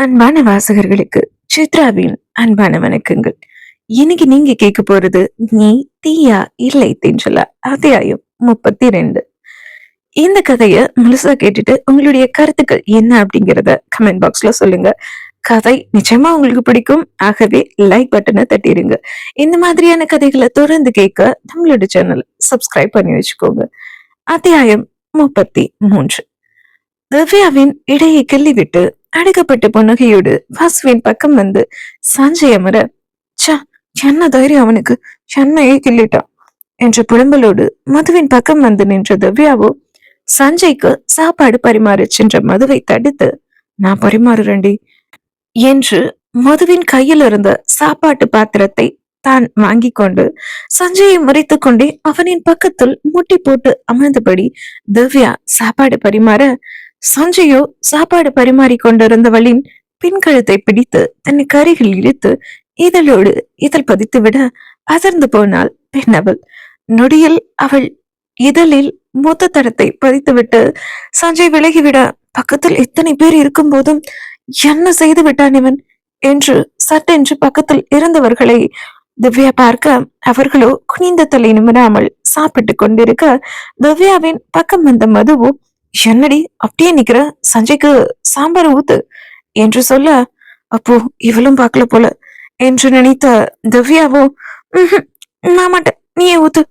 அன்பான வாசகர்களுக்கு சித்ராவின் அன்பான வணக்கங்கள். இன்னைக்கு நீங்க கேட்க போறது நீ தீயா இல்லை தென்றலா அத்தியாயம் 32. இந்த கதைய முழுசா கேட்டுட்டு உங்களுடைய கருத்துக்கள் என்ன அப்படிங்கறத கமெண்ட் பாக்ஸ்ல சொல்லுங்க. கதை நிச்சயமா உங்களுக்கு பிடிக்கும், ஆகவே லைக் பட்டனை தட்டிடுங்க. இந்த மாதிரியான கதைகளை தொடர்ந்து கேட்க நம்மளோட சேனல் சப்ஸ்கிரைப் பண்ணி வச்சுக்கோங்க. அத்தியாயம் 33. திவ்யாவின் இடையை கிள்ளிவிட்டு அடக்கப்பட்ட புன்னகையோடு வாசுவின் பக்கம் வந்து சஞ்சய் அமர, சா, என்ன தைரியம் அவனுக்கு, சென்னையை கிள்ளிட்டான் என்ற புலம்பலோடு மதுவின் பக்கம் வந்து நின்ற திவ்யாவோ சஞ்சய்க்கு சாப்பாடு பரிமாற சென்ற மதுவை தடுத்து, நான் பரிமாறுறேன்டி என்று மதுவின் கையில் இருந்த சாப்பாட்டு பாத்திரத்தை தான் வாங்கி கொண்டு சஞ்சயை முறைத்துக் கொண்டே அவனின் பக்கத்தில் முட்டி போட்டு அமர்ந்தபடி திவ்யா சாப்பாடு பரிமாற, சஞ்சயோ சாப்பாடு பரிமாறி கொண்டிருந்தவளின் பின்கழுத்தை பிடித்து தன்னை கரையில் இழுத்து இதழோடு இதழ் பதித்து விட அதிர்ந்து போனாள் பெண்ணவள். நொடியில் அவள் இதழில் மூத்த தடத்தை பதித்துவிட்டு சஞ்சய் விலகிவிட, பக்கத்தில் எத்தனை பேர் இருக்கும் போதும் என்ன செய்து விட்டான் இவன் என்று சட்டென்று பக்கத்தில் இருந்தவர்களை திவ்யா பார்க்க, அவர்களோ குனிந்த தலை நிமிராமல் சாப்பிட்டு கொண்டிருக்க, திவ்யாவின் பக்கம் வந்த மதுவோ, என்னடி அப்படியே நிக்கிற, சஞ்சய்க்கு சாம்பார் ஊத்து என்று சொல்ல, அப்போ இவளும் பார்க்கல போல என்று நினைத்த திவ்யாவோ, நான் மாட்டேன், நீயே ஊத்து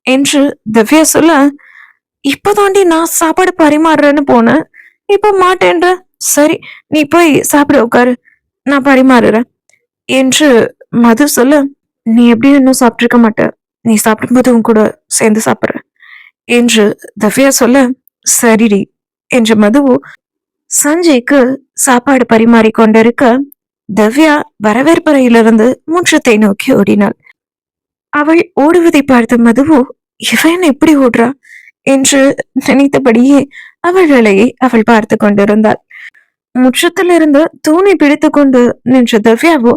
என்று திவ்யா சொல்ல, இப்பதாண்டி நான் சாப்பாடு பரிமாறுறேன்னு போனேன், இப்ப மாட்டேன்ற, சரி நீ போய் சாப்பிட உட்காரு, நான் பரிமாறுறேன் என்று மது சொல்ல, நீ எப்படியும் இன்னும் சாப்பிட்டிருக்க மாட்ட, நீ சாப்பிடும்போது உன் கூட சேர்ந்து சாப்பிடுற என்று திவ்யா சொல்ல, சரிடி என்ற மதுவு சஞ்சய்க்கு சாப்பாடு பரிமாறி கொண்டிருக்க, திவ்யா வரவேற்பறையிலிருந்து முற்றத்தை நோக்கி ஓடினாள். அவள் ஓடுவதை பார்த்த மதுவோ, இவன் எப்படி ஓடுறா என்று நினைத்தபடியே அவள் வேலையை அவள் பார்த்து கொண்டிருந்தாள். முற்றத்திலிருந்து தூணை பிடித்து கொண்டு நின்ற திவ்யாவோ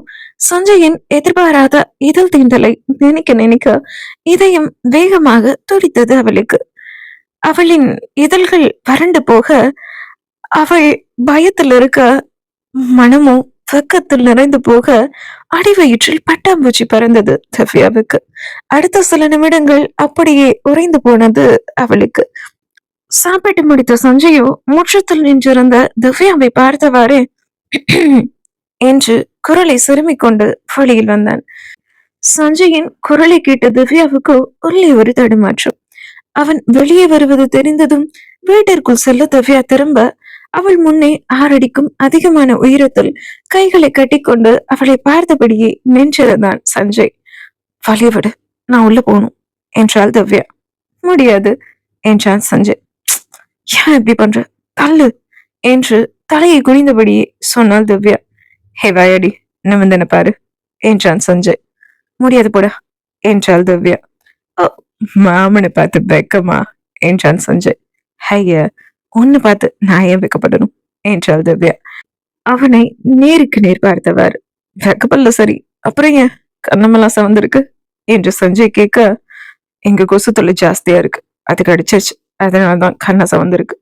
சஞ்சயின் எதிர்பாராத இதழ் தீண்டலை நினைக்க நினைக்க இதயம் வேகமாக துடித்தது அவளுக்கு. அவளின் இதழ்கள் வறண்டு போக அவள் பயத்தில் இருக்க, மனமோ வெக்கத்தில் நிறைந்து போக அடிவயிற்றில் பட்டாம்பூச்சி பறந்தது திவ்யாவுக்கு. அடுத்த சில நிமிடங்கள் அப்படியே உறைந்து போனது அவளுக்கு. சாப்பிட்டு முடித்த சஞ்சயோ முற்றத்தில் நின்றிருந்த திவ்யாவை பார்த்தவாறு என்று குரலை சிறுமிக் கொண்டு வழியில் வந்தான். சஞ்சயின் குரலை கேட்ட திவ்யாவுக்கு உள்ளே ஒரு தடுமாற்றம். அவன் வெளியே வருவது தெரிந்ததும் வீட்டிற்குள் செல்ல திவ்யா திரும்ப, அவள் முன்னே 6 அடிக்கும் அதிகமான உயரத்தில் கைகளை கட்டிக்கொண்டு அவளை பார்த்தபடியே நின்றிருந்தான் சஞ்சய். வழியவிடு, நான் உள்ள போகணும் என்றாள் திவ்யா. முடியாது என்றான் சஞ்சய். ஏன் இப்படி பண்ற, தள்ளு என்று தலையை குனிந்தபடியே சொன்னாள் திவ்யா. ஹே வாயடி, நிமிந்தன பாரு என்றான் சஞ்சய். முடியாது போடா என்றாள் திவ்யா. மாமனை பார்த்து வெக்கமா என்றான் சஞ்சய். ஹைய, உன்னை பார்த்து நான் ஏன் வெக்கப்படணும் என்றாள் திவ்யா. அவனை நேருக்கு நேர் பார்த்தவாறு, வெக்கப்படல சரி, அப்புறம் ஏன் கண்ணமெல்லாம் சவந்திருக்கு என்று சஞ்சய் கேட்க, எங்க கொசு தொல்லை ஜாஸ்தியா இருக்கு, அது கடிச்சிருச்சு, அதனாலதான் கண்ண சவந்திருக்கு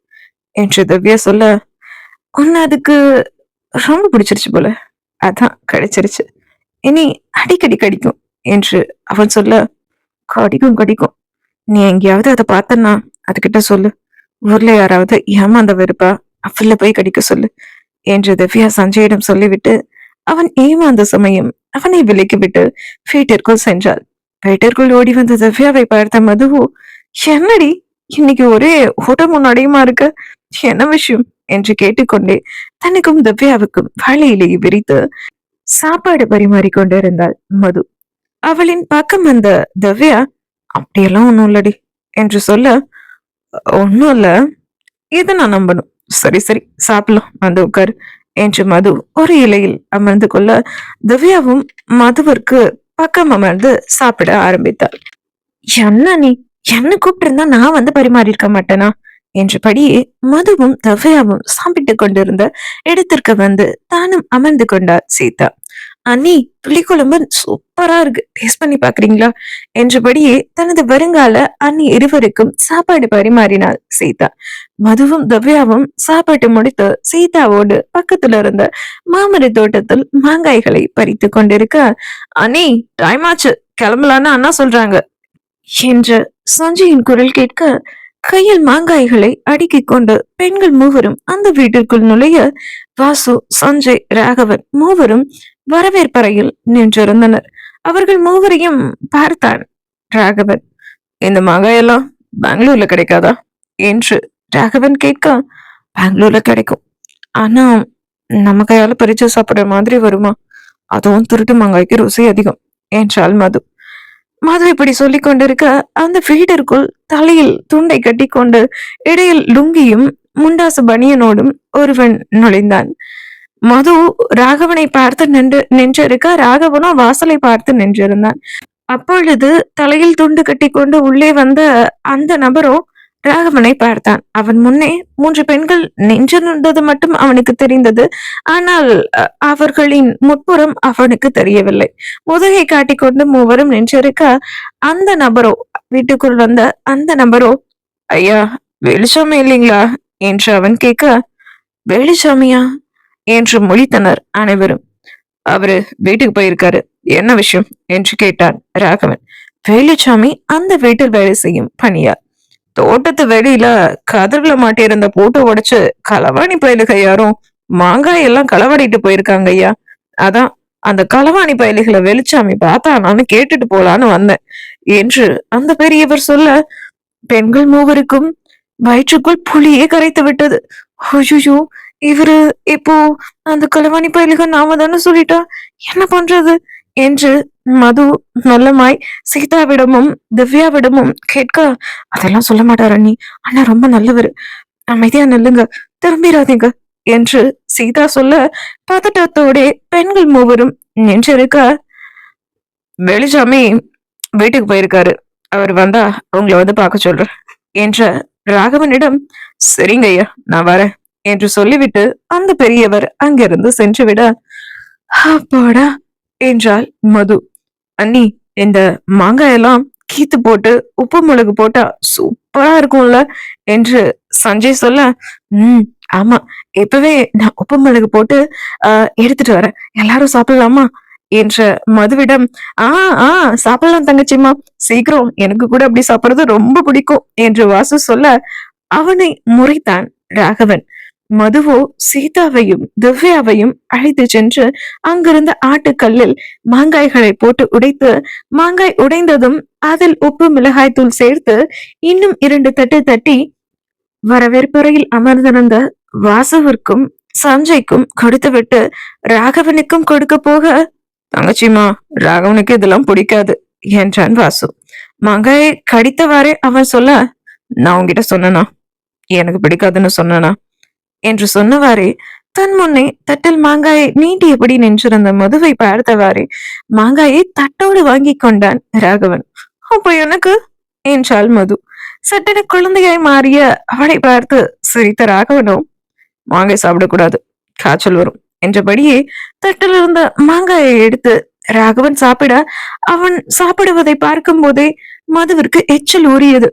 என்று திவ்யா சொல்ல, உன்னை அதுக்கு ரொம்ப பிடிச்சிருச்சு போல, அதான் கடிச்சிருச்சு, இனி அடிக்கடி கடிக்கும் என்று அவன் சொல்ல, கடிக்கும் கடிக்கும், நீ எங்கேயாவது அதை பார்த்தன்னா அதுகிட்ட சொல்லு, ஊர்ல யாராவது ஏமாந்த வெறுப்பா அவள போய் கடிக்க சொல்லு என்று திவ்யா சஞ்சயிடம் சொல்லிவிட்டு அவன் ஏமாந்த சமயம் அவனை விலக்கி விட்டு வீட்டிற்குள் சென்றாள். வீட்டிற்குள் ஓடி வந்த திவ்யாவை பார்த்த மதுவோ, என்னடி இன்னைக்கு ஒரே ஓட்டம் முன்னாடியுமா இருக்க, என்ன விஷயம் என்று கேட்டுக்கொண்டே தனக்கும் திவ்யாவுக்கும் வாழையிலேயே விரித்து சாப்பாடு பரிமாறி கொண்டிருந்தாள் மது. அவளின் பக்கம் வந்த திவ்யா, அப்படியெல்லாம் ஒண்ணும் இல்லடி என்று சொல்ல, ஒன்னும் இல்ல, இதை நான் நம்பணும், சரி சரி சாப்பிடலாம், வந்து உட்காரு என்று மது ஒரு இலையில் அமர்ந்து கொள்ள, திவ்யாவும் மதுவிற்கு பக்கம் அமர்ந்து சாப்பிட ஆரம்பித்தாள். என்ன நீ என்ன கூப்பிட்டு இருந்தா நான் வந்து பரிமாறி இருக்க மாட்டேனா என்றபடியே மதுவும் திவ்யாவும் சாப்பிட்டு கொண்டிருந்த இடத்திற்கு வந்து தானும் அமர்ந்து கொண்டார் சீதா. அண்ணி, புளிக்குழம்பு சூப்பரா இருக்கு, டேஸ்ட் பண்ணி பாக்குறீங்களா என்றபடியே தனது வருங்கால அண்ணி இருவருக்கும் சாப்பாடு பரிமாறினாள் சீதா. மதுவும் திவ்யாவும் சாப்பாட்டு முடித்து சீதாவோடு பக்கத்துல இருந்த மாமர தோட்டத்தில் மாங்காய்களை பறித்து கொண்டிருக்க, அண்ணி டைம் ஆச்சு, கிளம்பலான்னு அண்ணா சொல்றாங்க என்ற சஞ்சயின் குரல் கேட்க, கையில் மாங்காய்களை அடுக்கிக் கொண்டு பெண்கள் மூவரும் அந்த வீட்டிற்குள் நுழைய, வாசு, சஞ்சய், ராகவன் மூவரும் வரவேற்பறையில் நின்றிருந்தனர். அவர்கள் மூவரையும் பார்த்தான் ராகவன். இந்த மாங்காயெல்லாம் பெங்களூர்ல கிடைக்காதா என்று ராகவன் கேட்க, பெங்களூர்ல கிடைக்கும், ஆனா நம்ம கையால பறிச்சு சாப்பிடுற மாதிரி வருமா, அதுவும் திருட்டு மாங்காய்க்கு ருசி அதிகம் என்றாள் மது. மது இப்படி சொல்லிக் கொண்டிருக்க அந்த வீட்டிற்குள் தலையில் துண்டை கட்டிக்கொண்டு இடையில் லுங்கியும் முண்டாசு பனியனோடும் ஒருவன் நுழைந்தான். மது ராகவனை பார்த்து நின்றிருக்க, ராகவனும் வாசலை பார்த்து நின்றிருந்தான். அப்பொழுது தலையில் துண்டு கட்டிக்கொண்டு உள்ளே வந்த அந்த நபரோ ராகவனை பார்த்தான். அவன் முன்னே 3 பெண்கள் நின்றிருந்தது மட்டும் அவனுக்கு தெரிந்தது. ஆனால் அவர்களின் முற்புறம் அவனுக்கு தெரியவில்லை. முதுகை காட்டிக்கொண்டு மூவரும் நின்றிருக்க, அந்த நபரோ, வீட்டுக்குள் வந்த அந்த நபரோ, ஐயா வெளிச்சமே இல்லைங்களா என்று அவன் கேட்க, வெளிச்சாமியா என்று முழித்தனர் அனைவரும். அவரு வீட்டுக்கு போயிருக்காரு, என்ன விஷயம் என்று கேட்டான் ராகவன். வேலுச்சாமி அந்த வீட்டில் வேலை செய்யும் பணியார். தோட்டத்து வெளியில கதிர்ல மாட்டியிருந்த பூட்டை உடைச்சு களவாணி பயலுக யாரும் மாங்காய் எல்லாம் களவாடிட்டு போயிருக்காங்க ஐயா. அதான் அந்த களவாணி பயலுகளை வெளிச்சாமி பார்த்தானான்னு கேட்டுட்டு போலான்னு வந்தேன் என்று அந்த பெரியவர் சொல்ல, பெண்கள் மூவருக்கும் வயிற்றுக்குள் புளியே கரைத்து விட்டது. ஐயோ, இவரு இப்போ அந்த களவாணி பயலுக நாம தானே சொல்லிட்டா, என்ன பண்றது என்று மது நல்லமாய் சீதாவிடமும் திவ்யாவிடமும் கேட்க, அதெல்லாம் சொல்ல மாட்டார் அண்ணி, அண்ணா ரொம்ப நல்லவர், அமைதியா நல்லுங்க, திரும்பிடாதீங்க என்று சீதா சொல்ல, பதட்டத்தோட பெண்கள் மூவரும் நின்றிருக்க, வெளிச்சாமி வீட்டுக்கு போயிருக்காரு, அவர் வந்தா உங்களை வந்து பார்க்க சொல்றேன் என்ற ராகவனிடம், சரிங்க ஐயா நான் வரேன் என்று சொல்லிவிட்டு அந்த பெரியவர் அங்கிருந்து சென்று விட, அப்பாடா என்றாள் மது. அண்ணி, இந்த மாங்காயெல்லாம் கீத்து போட்டு உப்பு மிளகு போட்டா சூப்பரா இருக்கும்ல என்று சஞ்சய் சொல்ல, ஆமா, இப்பவே நான் உப்பு மிளகு போட்டு எடுத்துட்டு வரேன், எல்லாரும் சாப்பிடலாமா என்ற மதுவிடம், சாப்பிடலாம் தங்கச்சிம்மா, சீக்கிரம், எனக்கு கூட அப்படி சாப்பிடுறது ரொம்ப பிடிக்கும் என்று வாசு சொல்ல, அவனை முறைத்தான் ராகவன். மதுவோ சீதாவையும் திவ்யாவையும் அழைத்து சென்று அங்கிருந்த ஆட்டுக்கல்லில் மாங்காய்களை போட்டு உடைத்து, மாங்காய் உடைந்ததும் அதில் உப்பு மிளகாய் தூள் சேர்த்து இன்னும் 2 தட்டு தட்டி வரவேற்புறையில் அமர்ந்திருந்த வாசுவிற்கும் சஞ்சய்க்கும் கொடுத்துவிட்டு ராகவனுக்கும் கொடுக்க போக, தங்கச்சிமா ராகவனுக்கு இதெல்லாம் பிடிக்காது என்றான் வாசு. மாங்காயை கடித்தவாறே அவன் சொல்ல, நான் உன்கிட்ட சொன்னனா, எனக்கு பிடிக்காதுன்னு சொன்னனா என்று சொன்னவாறே தன் முன்னே தட்டில் மாங்காயை நீட்டியபடி நின்றிருந்த மதுவை பார்த்தவாறே மாங்காயை தட்டோடு வாங்கி கொண்டான் ராகவன். அப்ப எனக்கு என்றாள் மது. சட்டென குழந்தையாய் மாறிய அவளை பார்த்து சிரித்த ராகவனோ, மாங்காய் சாப்பிடக்கூடாது, காய்ச்சல் வரும் என்றபடியே தட்டில் இருந்த மாங்காயை எடுத்து ராகவன் சாப்பிட, அவன் சாப்பிடுவதை பார்க்கும் போதே மதுவிற்கு எச்சல் ஊறியது.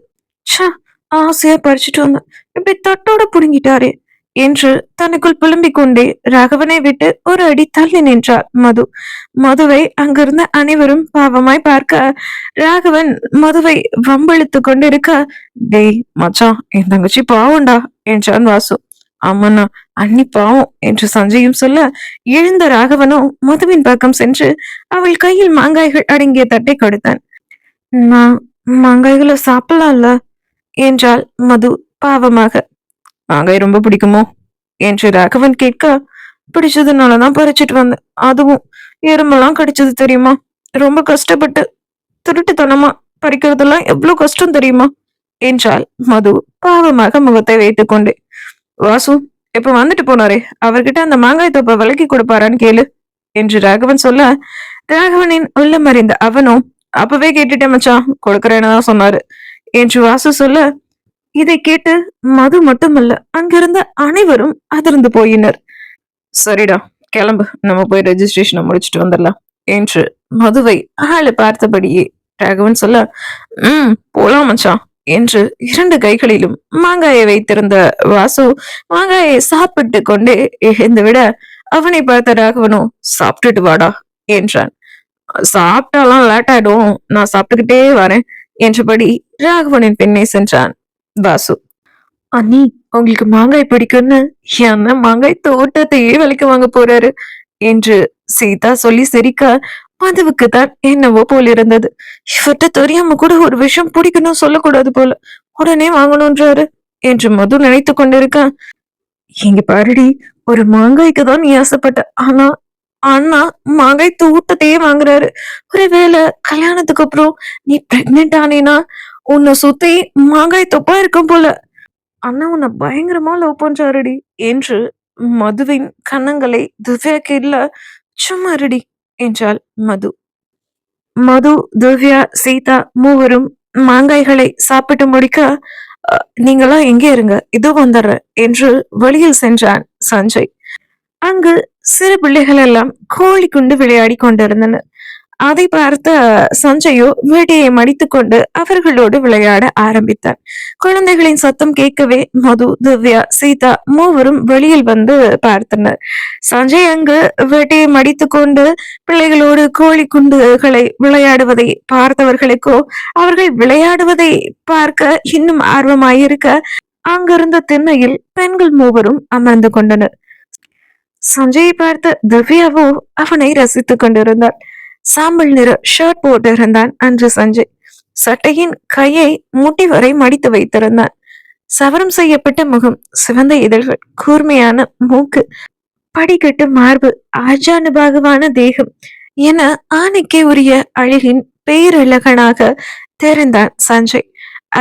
ஆசையா பறிச்சுட்டு வந்த, இப்படி தட்டோட புடுங்கிட்டாரே என்று தனக்குள் புலம்பிக் கொண்டே ராகவனை விட்டு ஒரு அடி தள்ளி நின்றார் மது. மதுவை அங்கிருந்த அனைவரும் பாவமாய் பார்க்க, ராகவன் மதுவை வம்பிழுத்து கொண்டிருக்க, டேய் மச்சான், என் தங்கச்சி பாவம்டா என்றான் வாசு. ஆமாண்ணா, அண்ணி பாவம் என்று சஞ்சயும் சொல்ல, எழுந்த ராகவனோ மதுவின் பக்கம் சென்று அவள் கையில் மாங்காய்கள் அடங்கிய தட்டை கொடுத்தான். நான் மாங்காய்களை சாப்பிடலாம்ல என்றாள் மது பாவமாக. மாங்காய் ரொம்ப பிடிக்குமோ என்று ராகவன் கேட்க, பிடிச்சதுனாலதான் பறிச்சிட்டு வந்தேன், அதுவும் எறும்பெல்லாம் கடிச்சது தெரியுமா, ரொம்ப கஷ்டப்பட்டு திருட்டுத்தனமா பறிக்கிறதெல்லாம் எவ்வளவு கஷ்டம் தெரியுமா என்றாள் மது பாவமாக முகத்தை வைத்துக் கொண்டே. வாசு இப்ப வந்துட்டு போனாரே, அவர்கிட்ட அந்த மாங்காய் தொப்பை விலக்கி கொடுப்பாரான்னு கேளு என்று ராகவன் சொல்ல, ராகவனின் உள்ளம் அறிந்த அவனும், அப்பவே கேட்டுட்டேன் மச்சான், கொடுக்கறேன்னு தான் சொன்னாரு என்று வாசு சொல்ல, இதை கேட்டு மது மட்டுமல்ல அங்கிருந்த அனைவரும் அதிர்ந்து போயினர். சரிடா, கிளம்பு, நம்ம போய் ரெஜிஸ்ட்ரேஷனை முடிச்சுட்டு வந்துடலாம் என்று மதுவை ஆளு பார்த்தபடியே ராகவன் சொல்ல, போலாம் மச்சான் என்று 2 கைகளிலும் மாங்காயை வைத்திருந்த வாசு மாங்காயை சாப்பிட்டு கொண்டே எழுந்து விட, அவனை பார்த்த ராகவனோ, சாப்பிட்டுட்டு வாடா என்றான். சாப்பிட்டாலாம் லேட் ஆயிடும், நான் சாப்பிட்டுக்கிட்டே வரேன் என்றபடி ராகவனின் பின்னே சென்றான் வாசு. அண்ணி, உங்களுக்கு மாங்காய் பிடிக்கும்னு என்ன மாங்காய் தோட்டத்தையே விலைக்கு வாங்க போறாரு என்று சீதா சொல்லி சிரிக்க, மதுவுக்கு தான் என்னவோ போல் இருந்தது. இவர்கிட்ட தெரியாம கூட ஒரு விஷயம் பிடிக்கணும் சொல்லக்கூடாது போல, உடனே வாங்கணும்ன்றாரு என்று மது நினைத்து கொண்டிருக்க, இங்க பாருடி, ஒரு மாங்காய்க்கு தான் நீ ஆசைப்பட்ட, ஆனா அண்ணா மாங்காய் தோட்டத்தையே வாங்குறாரு. ஒருவேளை கல்யாணத்துக்கு அப்புறம் நீ பிரெக்னென்ட் ஆனேனா உன்னை சுத்தி மாங்காய் தொப்பா இருக்கும் போல. அண்ணா உன்னை பயங்கரமா லவ் பண்றாருடி என்று மதுவின் கன்னங்களை திவ்யாக்கு இல்ல, சும்மா இருடி என்றாள் மது. மது, திவ்யா, சீதா மூவரும் மாங்காய்களை சாப்பிட்டு முடிக்க, நீங்களா எங்கே இருங்க, இதோ வந்துடுற என்று வெளியில் சென்றான் சஞ்சய். அங்கு சிறு பிள்ளைகள் எல்லாம் கோழி குண்டு விளையாடி கொண்டிருந்தனர். அதை பார்த்த சஞ்சயோ வேட்டையை மடித்துக் கொண்டு அவர்களோடு விளையாட ஆரம்பித்தார். குழந்தைகளின் சத்தம் கேட்கவே மது, திவ்யா, சீதா மூவரும் வெளியில் வந்து பார்த்தனர். சஞ்சய் அங்கு வேட்டையை மடித்துக் கொண்டு பிள்ளைகளோடு கோழி குண்டுகளை விளையாடுவதை பார்த்தவர்களுக்கோ அவர்கள் விளையாடுவதை பார்க்க இன்னும் ஆர்வமாயிருக்க, அங்கிருந்த திண்ணையில் பெண்கள் மூவரும் அமர்ந்து கொண்டனர். சஞ்சயை பார்த்த திவ்யாவோ அவனை ரசித்துக் கொண்டிருந்தார். சாம்பல் நிற ஷர்ட் போட்டிருந்தான் அன்று சஞ்சய். சட்டையின் கையை முட்டி வரை மடித்து வைத்திருந்தான். சவரம் செய்யப்பட்ட முகம், சிவந்த இதழ்கள், கூர்மையான மூக்கு, படிக்கட்டு மார்பு, ஆஜானுபாகுவான தேகம் என ஆணைக்கே உரிய அழகின் பேரழகனாக தெரிந்தான் சஞ்சய்.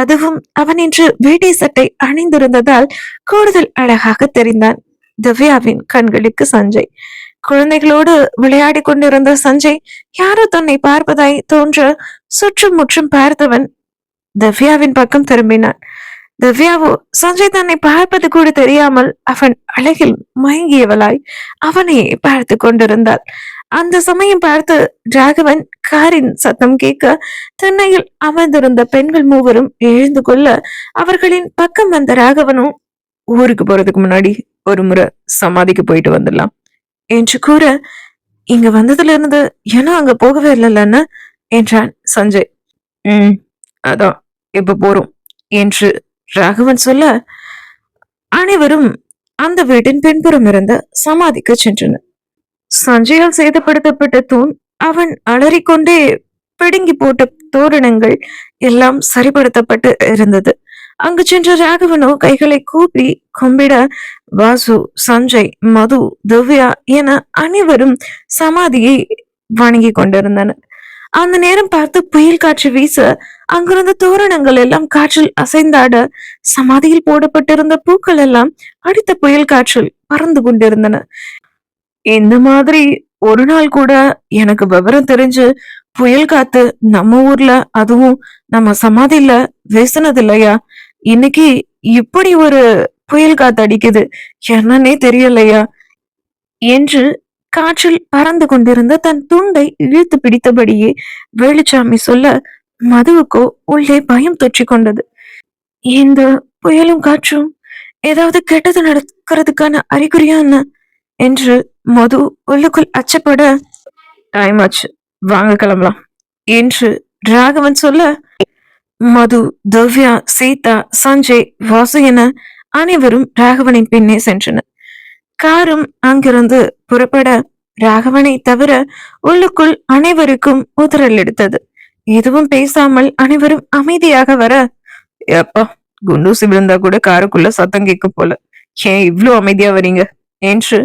அதுவும் அவன் இன்று வேட்டை சட்டை அணிந்திருந்ததால் கூடுதல் அழகாக தெரிந்தான் திவ்யாவின் கண்களுக்கு சஞ்சய். குழந்தைகளோடு விளையாடி கொண்டிருந்த சஞ்சய் யாரோ தன்னை பார்ப்பதாய் தோன்ற சுற்றும் முற்றும் பார்த்தவன் திவ்யாவின் பக்கம் திரும்பினான். திவ்யாவோ சஞ்சய் தன்னை பார்ப்பது கூட தெரியாமல் அவன் அழகில் மயங்கியவளாய் அவனையே பார்த்து கொண்டிருந்தாள். அந்த சமயம் பார்த்து ராகவன் காரின் சத்தம் கேட்க, திண்ணையில் அமர்ந்திருந்த பெண்கள் மூவரும் எழுந்து கொள்ள, அவர்களின் பக்கம் வந்த ராகவனும், ஊருக்கு போறதுக்கு முன்னாடி ஒரு முறை சமாதிக்கு போயிட்டு வந்துடலாம் என்று கூற, இங்க வந்ததுல இருந்து ஏன்னா அங்க போகவே இல்லைன்னு என்றான் சஞ்சய். அதான் இப்ப போறோம் என்று ராகவன் சொல்ல, அனைவரும் அந்த வீட்டின் பின்புறம் இருந்த சமாதிக்கு சென்றனர். சஞ்சயால் சேதப்படுத்தப்பட்ட தூண், அவன் அலறிக்கொண்டே பிடுங்கி போட்ட தோரணங்கள் எல்லாம் சரிப்படுத்தப்பட்டு இருந்தது. அங்கு சென்ற ராகவனோ கைகளை கூப்பி கும்பிட, வாசு, சஞ்சய், மது, திவ்யா என அனைவரும் சமாதியை வணங்கி கொண்டிருந்தனர். அந்த நேரம் பார்த்து புயல் காற்று வீச, அங்கிருந்த தோரணங்கள் எல்லாம் காற்றில் அசைந்தாட, சமாதியில் போடப்பட்டிருந்த பூக்கள் எல்லாம் அடித்த புயல் காற்றில் பறந்து கொண்டிருந்தன. இந்த மாதிரி ஒரு நாள் கூட எனக்கு விவரம் தெரிஞ்சு புயல் காத்து நம்ம ஊர்ல, அதுவும் நம்ம சமாதியில வீசினது இல்லையா? இன்னைக்கு இப்படி ஒரு புயல் காத்து அடிக்குது, என்னன்னே தெரியலையா என்று காற்றில் பறந்து கொண்டிருந்த தன் துண்டை இழுத்து பிடித்தபடியே வேலுச்சாமி சொல்ல, மதுவுக்கோ உள்ளே பயம் தொற்றிக் கொண்டது. இந்த புயலும் காற்றும் ஏதாவது கெட்டது நடக்கிறதுக்கான அறிகுறியா என்ன என்று மது உள்ளுக்குள் அச்சப்பட, டைம் ஆச்சு, வாங்க கிளம்பலாம் என்று ராகவன் சொல்ல, மது, திவ்யா, சீதா, சஞ்சய், வாசு என அனைவரும் ராகவனின் பின்னே சென்றனர். காரும் அங்கிருந்து புறப்பட, ராகவனை தவிர உள்ளுக்குள் அனைவருக்கும் உதறல் எடுத்தது. எதுவும் பேசாமல் அனைவரும் அமைதியாக வர, எப்பா குண்டூசி விழுந்தா கூட காருக்குள்ள சத்தம் கேட்கும் போல, ஏன் இவ்ளோ அமைதியா வரீங்க என்று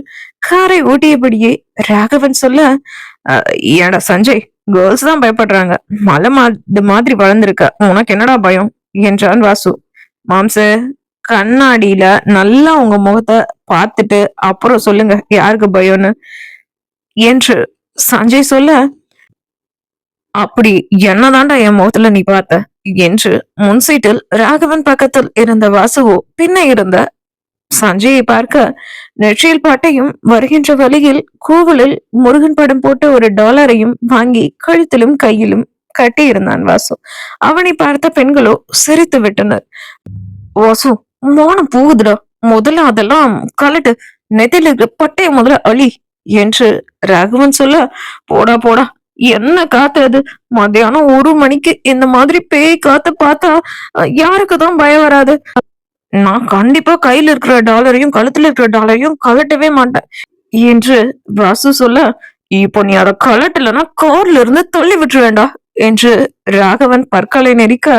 காரை ஓட்டியபடியே ராகவன் சொல்ல, ஏடா சஞ்சய், கேர்ள்ஸ் தான் பயப்படுறாங்க, மலை மாதிரி வளர்ந்துருக்க, உனக்கு என்னடா பயம் என்றான் வாசு. மாம்ச, கண்ணாடியில நல்லா உங்க முகத்தை பார்த்துட்டு அப்புறம் சொல்லுங்க யாருக்கு பயம்னு என்று சஞ்சய் சொல்ல, அப்படி என்னதான்டா என் முகத்துல நீ பார்த்த என்று முன் சீட்டில் ராகவன் பக்கத்தில் இருந்த வாசுவோ பின்ன இருந்த சஞ்சயை பார்க்க, நெற்றியில் பாட்டையும் வருகின்ற வழியில் கோவிலில் முருகன் படம் போட்ட ஒரு டாலரையும் வாங்கி கழுத்திலும் கையிலும் கட்டியிருந்தான் வாசு. அவனை பார்த்த பெண்களோ சிரித்து விட்டனர். வாசு, மானம் போகுதுடா, முதல்ல அதெல்லாம் கலட்டு, நெத்தில இருக்கிற பட்டைய முதல்ல அழி என்று ராகவன் சொல்ல, போடா போடா, என்ன காத்து அது, மத்தியானம் 1 மணிக்கு இந்த மாதிரி பேய் காத்து பார்த்தா யாருக்குதான் பயம் வராது. நான் கண்டிப்பா கையில இருக்கிற டாலரையும் கழுத்துல இருக்கிற டாலரையும் கலட்டவே மாட்டேன் என்று வாசு சொல்ல, இப்போ நீ அதை கலட்டலன்னா கார்ல இருந்து தள்ளி விட்டு வேண்டாம் என்று ராகவன் பற்களை நெரிக்க,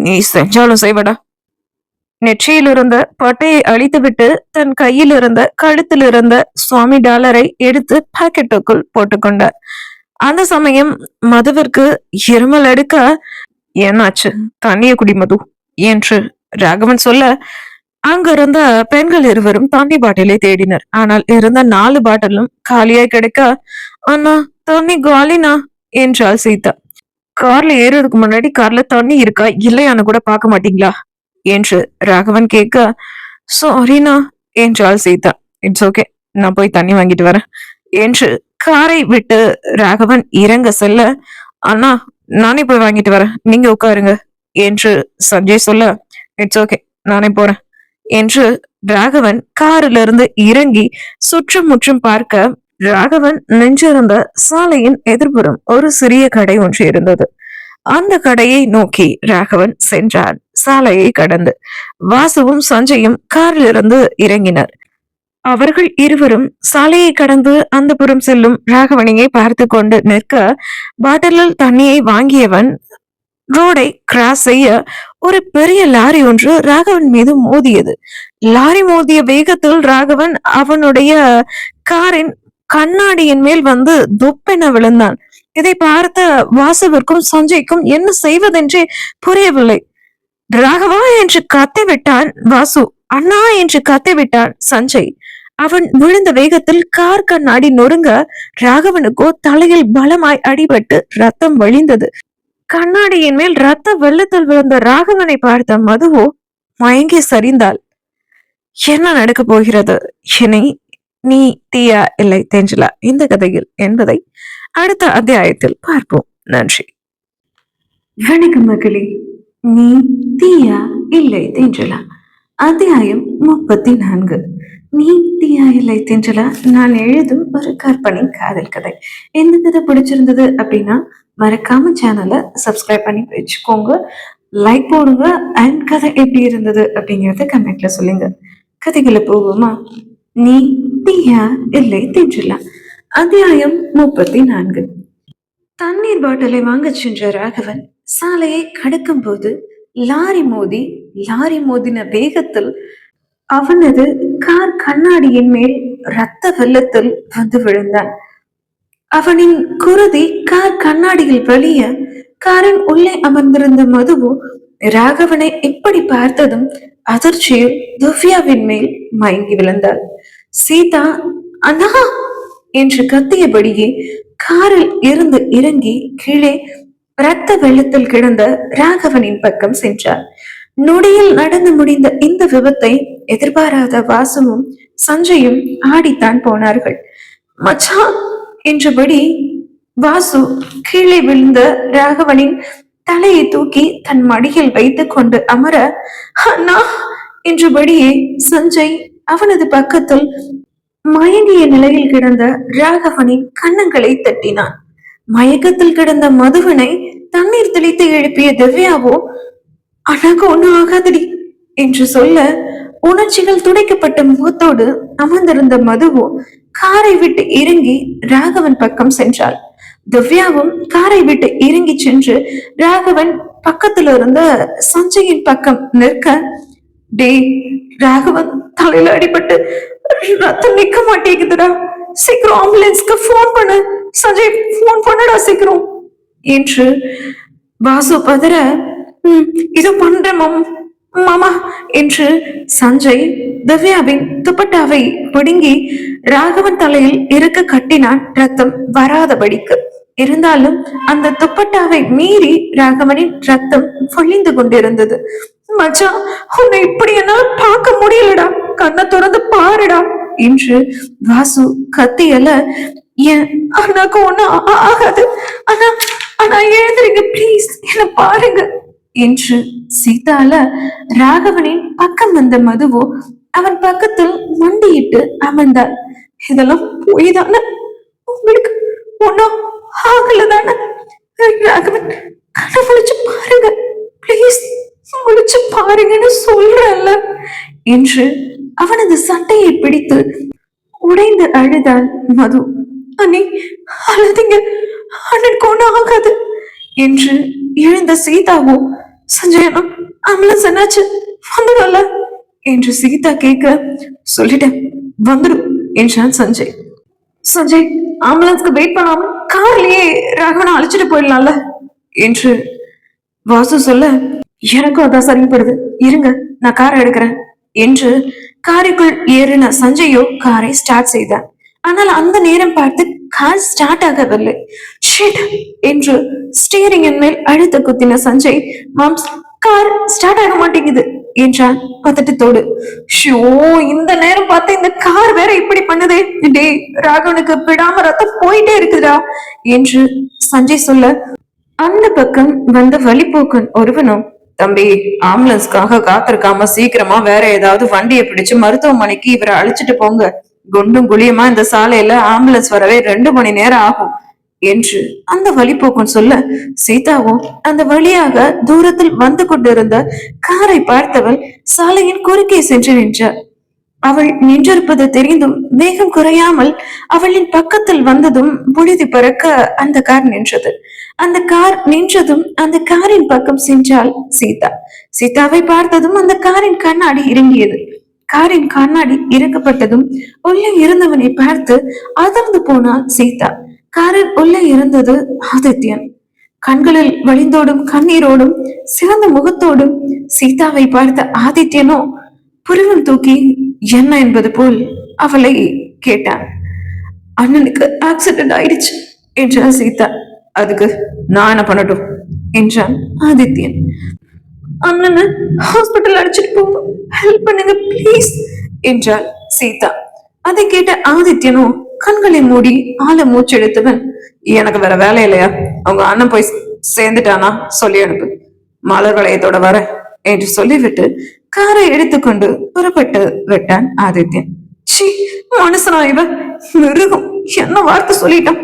நீ செஞ்சாலும் செய்வடா. நெற்றியில் இருந்த பட்டையை அழித்துவிட்டு தன் கையில் இருந்த கழுத்தில் இருந்த சுவாமி டாலரை எடுத்து பாக்கெட்டுக்குள் போட்டுக்கொண்டார். அந்த சமயம் மதுவிற்கு இருமல் எடுக்க, என்னாச்சு, தண்ணிய குடி மது என்று ராகவன் சொல்ல, அங்கிருந்த பெண்கள் இருவரும் தண்ணி பாட்டிலை தேடினர். ஆனால் இருந்த 4 பாட்டிலும் காலியாய் கிடைக்க, அண்ணா தண்ணி காலினா என்றாள் சீதா. கார்ல ஏறதுக்கு முன்னாடி கார்ல தண்ணி இருக்கா இல்லையான்னு கூட பார்க்க மாட்டீங்களா என்று ராகவன் கேட்க, சாரினா என்றாள் சீதா. இட்ஸ் ஓகே, நான் போய் தண்ணி வாங்கிட்டு வரேன் என்று காரை விட்டு ராகவன் இறங்க செல்ல, அண்ணா நானே போய் வாங்கிட்டு வரேன், நீங்க உட்காருங்க என்று சஞ்சய் சொல்ல, இட்ஸ் ஓகே, நானே போறேன் என்று ராகவன் காரிலிருந்து இறங்கி சுற்றும் முற்றும் பார்க்க, ராகவன் நின்றிருந்த சாலையின் எதிர்புறம் ஒரு சிறிய கடை ஒன்று இருந்தது. அந்த கடையை நோக்கி ராகவன் சென்றான். சாலையை கடந்து வாசுவும் சஞ்சயும் காரிலிருந்து இறங்கினர். அவர்கள் இருவரும் சாலையை கடந்து அந்த புறம் செல்லும் ராகவனையை பார்த்து கொண்டு நிற்க, பாட்டிலில் தண்ணியை வாங்கியவன் ரோடை கிராஸ் செய்ய ஒரு பெரிய லாரி ஒன்று ராகவன் மீது மோதியது. லாரி மோதிய வேகத்தில் ராகவன் அவனுடைய காரின் கண்ணாடியின் மேல் வந்து தொப்பென விழுந்தான். இதை பார்த்த வாசுவிற்கும் சஞ்சய்க்கும் என்ன செய்வதென்றே புரியவில்லை. ராகவா என்று கத்திவிட்டான் வாசு. அண்ணா என்று கத்திவிட்டான் சஞ்சய். அவன் விழுந்த வேகத்தில் கார் கண்ணாடி நொறுங்க, ராகவனுக்கோ தலையில் பலமாய் அடிபட்டு ரத்தம் வழிந்தது. கண்ணாடியின் மேல் ரத்த வெள்ளத்தில் விழுந்த ராகவனை பார்த்த மதுவோ மயங்கி சரிந்தாள். என்ன நடக்க போகிறது, இனி நீ தீயா இல்லை தெஞ்சலா இந்த கதையில் என்பதை அடுத்த அத்தியாயத்தில் பார்ப்போம். நன்றி. வணக்கம் மகளே. நீ தீயா இல்லை தெஞ்சலா அத்தியாயம் 34. நீ தீயா இல்லை தெஞ்சலா நான் எழுதும் ஒரு கற்பனை காதல் கதை. எந்த கதை பிடிச்சிருந்தது அப்படின்னா மறக்காம சேனலை சப்ஸ்கிரைப் பண்ணி வச்சுக்கோங்க, லைக் போடுங்க, அண்ட் கதை எப்படி இருந்தது அப்படிங்கறத கமெண்ட்ல சொல்லுங்க. கதைகளை போகுமா? நீ தீயா இல்லை தெஞ்சலா அத்தியாயம் 34. தண்ணீர் பாட்டிலை வாங்க சென்ற ராகவன் சாலையை கடக்கும் போது லாரி மோதின வேகத்தில் அவனது கார் கண்ணாடியின் மேல் ரத்த வெள்ளத்தில் வந்து விழுந்தான். அவனின் குருதி கார் கண்ணாடியில் வெளிய காரின் உள்ளே அமர்ந்திருந்த மதுவோ ராகவனை இப்படி பார்த்ததும் அதிர்ச்சியில் திவ்யாவின் மேல் மயங்கி விழுந்தாள். சீதா அண்ணா என்று கத்தியபடியே காரில் இருந்து இறங்கி கீழே இரத்த வெள்ளத்தில் கிடந்த ராகவனின் பக்கம் சென்றார். நொடியில் நடந்து முடிந்த இந்த விபத்தை எதிர்பாராத வாசுவும் சஞ்சயும் ஆடித்தான் போனார்கள். மச்சான் என்றபடி வாசு கீழே விழுந்த ராகவனின் தலையை தூக்கி தன் மடியில் வைத்துக் கொண்டு அமர, அண்ணா என்றபடியே சஞ்சய் அவனது பக்கத்தில் மயங்கிய நிலையில் கிடந்த ராகவனின் கன்னங்களை தட்டினான். மயக்கத்தில் கிடந்த மதுவனை தண்ணீர் தெளித்து எழுப்பிய திவ்யாவோ, அழகு ஒண்ணு ஆகாதடி என்று சொல்ல, உணர்ச்சிகள் துடைக்கப்பட்ட முகத்தோடு அமர்ந்திருந்த மதுவோ காரை விட்டு இறங்கி ராகவன் பக்கம் சென்றாள். திவ்யாவும் காரை விட்டு இறங்கி சென்று ராகவன் பக்கத்துல இருந்த சஞ்சயின் பக்கம் நிற்க, டே ராகவன் தலையில அடிபட்டு ரத்தம் நிக்க மாட்டேங்குதுடா, சீக்கிரம் ஆம்புலன்ஸ்க்கு போன் பண்ணு, சஞ்சய் போன் பண்ணடா சீக்கிரம் என்று வாசு பதற, இது பண்றேன் மாமா என்று சஞ்சய் திவ்யாவின் துப்பட்டாவை பிடுங்கி ராகவன் தலையில் இருக்க கட்டினான், ரத்தம் வராதபடிக்கு. இருந்தாலும் அந்த துப்பட்டாவை மீறி ராகவனின் ரத்தம் பொழிந்து கொண்டிருந்தது. மச்சான், உன்னை இப்படி என்னால பார்க்க முடியலடா, கண்ணை திறந்து பாருடா என்று வாசு கத்தியல. என் அண்ணாக்கு ஒண்ணு ஆகாது, ஆனா ஆனா எழுந்துருங்க ப்ளீஸ், என்ன பாருங்க என்று சீதால ராகவனின் பக்கம் வந்த மதுவோ அவன் பக்கத்தில் மண்டியிட்டு அமர்ந்தாள். இதெல்லாம் போய் தானே, உங்களுக்கு ஒன்னும் ஆகல தானே? ராகவன், கண்ணை முழிச்சு பாருங்க ப்ளீஸ், முழிச்சு பாருங்கன்னு சொல்றல்ல என்று அவனது சட்டையை பிடித்து உடைந்து அழுதாள் மது. அண்ணே அழுதிங்க, அண்ணனுக்கு ஒன்னும் ஆகாது என்று எழுந்த சீதாவோ, சஞ்சயனா ஆம்புலன்ஸ் என்னாச்சு, வந்துடும்ல என்று சீதா கேட்க, சொல்லிட்டேன் வந்துடும் என்றான் சஞ்சய். சஞ்சய், ஆம்புலன்ஸ்க்கு வெயிட் பண்ணாம கார்லயே ராகவனை அழைச்சிட்டு போயிடலாம்ல என்று வாசு சொல்ல, எனக்கும் அதான் சரிப்படுது, இருங்க நான் காரை எடுக்கிறேன் என்று காருக்குள் ஏறின சஞ்சயோ காரை ஸ்டார்ட் செய்தான். ஆனால் அந்த நேரம் பார்த்து கார் ஸ்டார்ட் ஆகவில்லை. ஷிட் என்று ஸ்டீரிங்கின் மேல் அழுத்த குத்தின சஞ்சய், மாம்ஸ் கார் ஸ்டார்ட் ஆக மாட்டேங்குது என்றான் பதட்டத்தோடு. ஷோ, இந்த நேரம் பார்த்து இந்த கார் வேற இப்படி பண்ணுதே, டே ராகவனுக்கு விடாம ரத்தம் போயிட்டே இருக்குதா என்று சஞ்சய் சொல்ல, அந்த பக்கம் வந்த வழிபோக்கன் ஒருவனும், தம்பி ஆம்புலன்ஸ்க்காக காத்திருக்காம சீக்கிரமா வேற ஏதாவது வண்டியை பிடிச்சு மருத்துவமனைக்கு இவரை அழைச்சிட்டு போங்க, குண்டும் குழியுமா இந்த சாலையில ஆம்புலன்ஸ் வரவே 2 மணி நேரம் ஆகும் என்று அந்த வழிபோக்கன் சொல்ல, சீதாவும் அந்த வழியாக தூரத்தில் வந்து கொண்டிருந்த காரை பார்த்தவள் சாலையின் குறுக்கே சென்று நின்றார். அவள் நின்றிருப்பது தெரிந்தும் வேகம் குறையாமல் அவளின் பக்கத்தில் வந்ததும் புழுதி பறக்க அந்த கார் நின்றது. அந்த கார் நின்றதும் அந்த காரின் பக்கம் சென்றாள் சீதா. சீதாவை பார்த்ததும் அந்த காரின் கண்ணாடி இறங்கியது. காரின் கண்ணாடி இறக்கப்பட்டதும் உள்ளே இருந்தவனை பார்த்து அதிர்ந்து போனாள் சீதா. காரில் உள்ளே இருந்தது ஆதித்யன். கண்களில் வழிந்தோடும் கண்ணீரோடும் சிறந்த முகத்தோடும் சீதாவை பார்த்த ஆதித்யனோ புருவம் தூக்கி என்ன என்பது போல் அவளை கேட்டான். அண்ணனுக்கு ஆக்சிடென்ட் ஆயிடுச்சு என்றாள் சீதா. அதுக்கு நான் என்ன பண்ணட்டும் என்றான் ஆதித்யன். அண்ணனை ஹாஸ்பிட்டல் அழைச்சிட்டு போகணும், ஹெல்ப் பண்ணுங்க ப்ளீஸ் என்றாள் சீதா. அதை கேட்ட ஆதித்யனோ கண்களை மூடி ஆழ மூச்செடுத்தவன், எனக்கு வேற வேலை இல்லையா, அவங்க அண்ணன் போய் சேர்ந்துட்டானா சொல்லி அனுப்பு, மலர் வளையத்தோட வர என்று சொல்லிவிட்டு காரை எடுத்துக்கொண்டு புறப்பட்டு விட்டான் ஆதித்யன். சி, மனுஷனா இவன், மிருகம், என்ன வார்த்தை சொல்லிட்டான்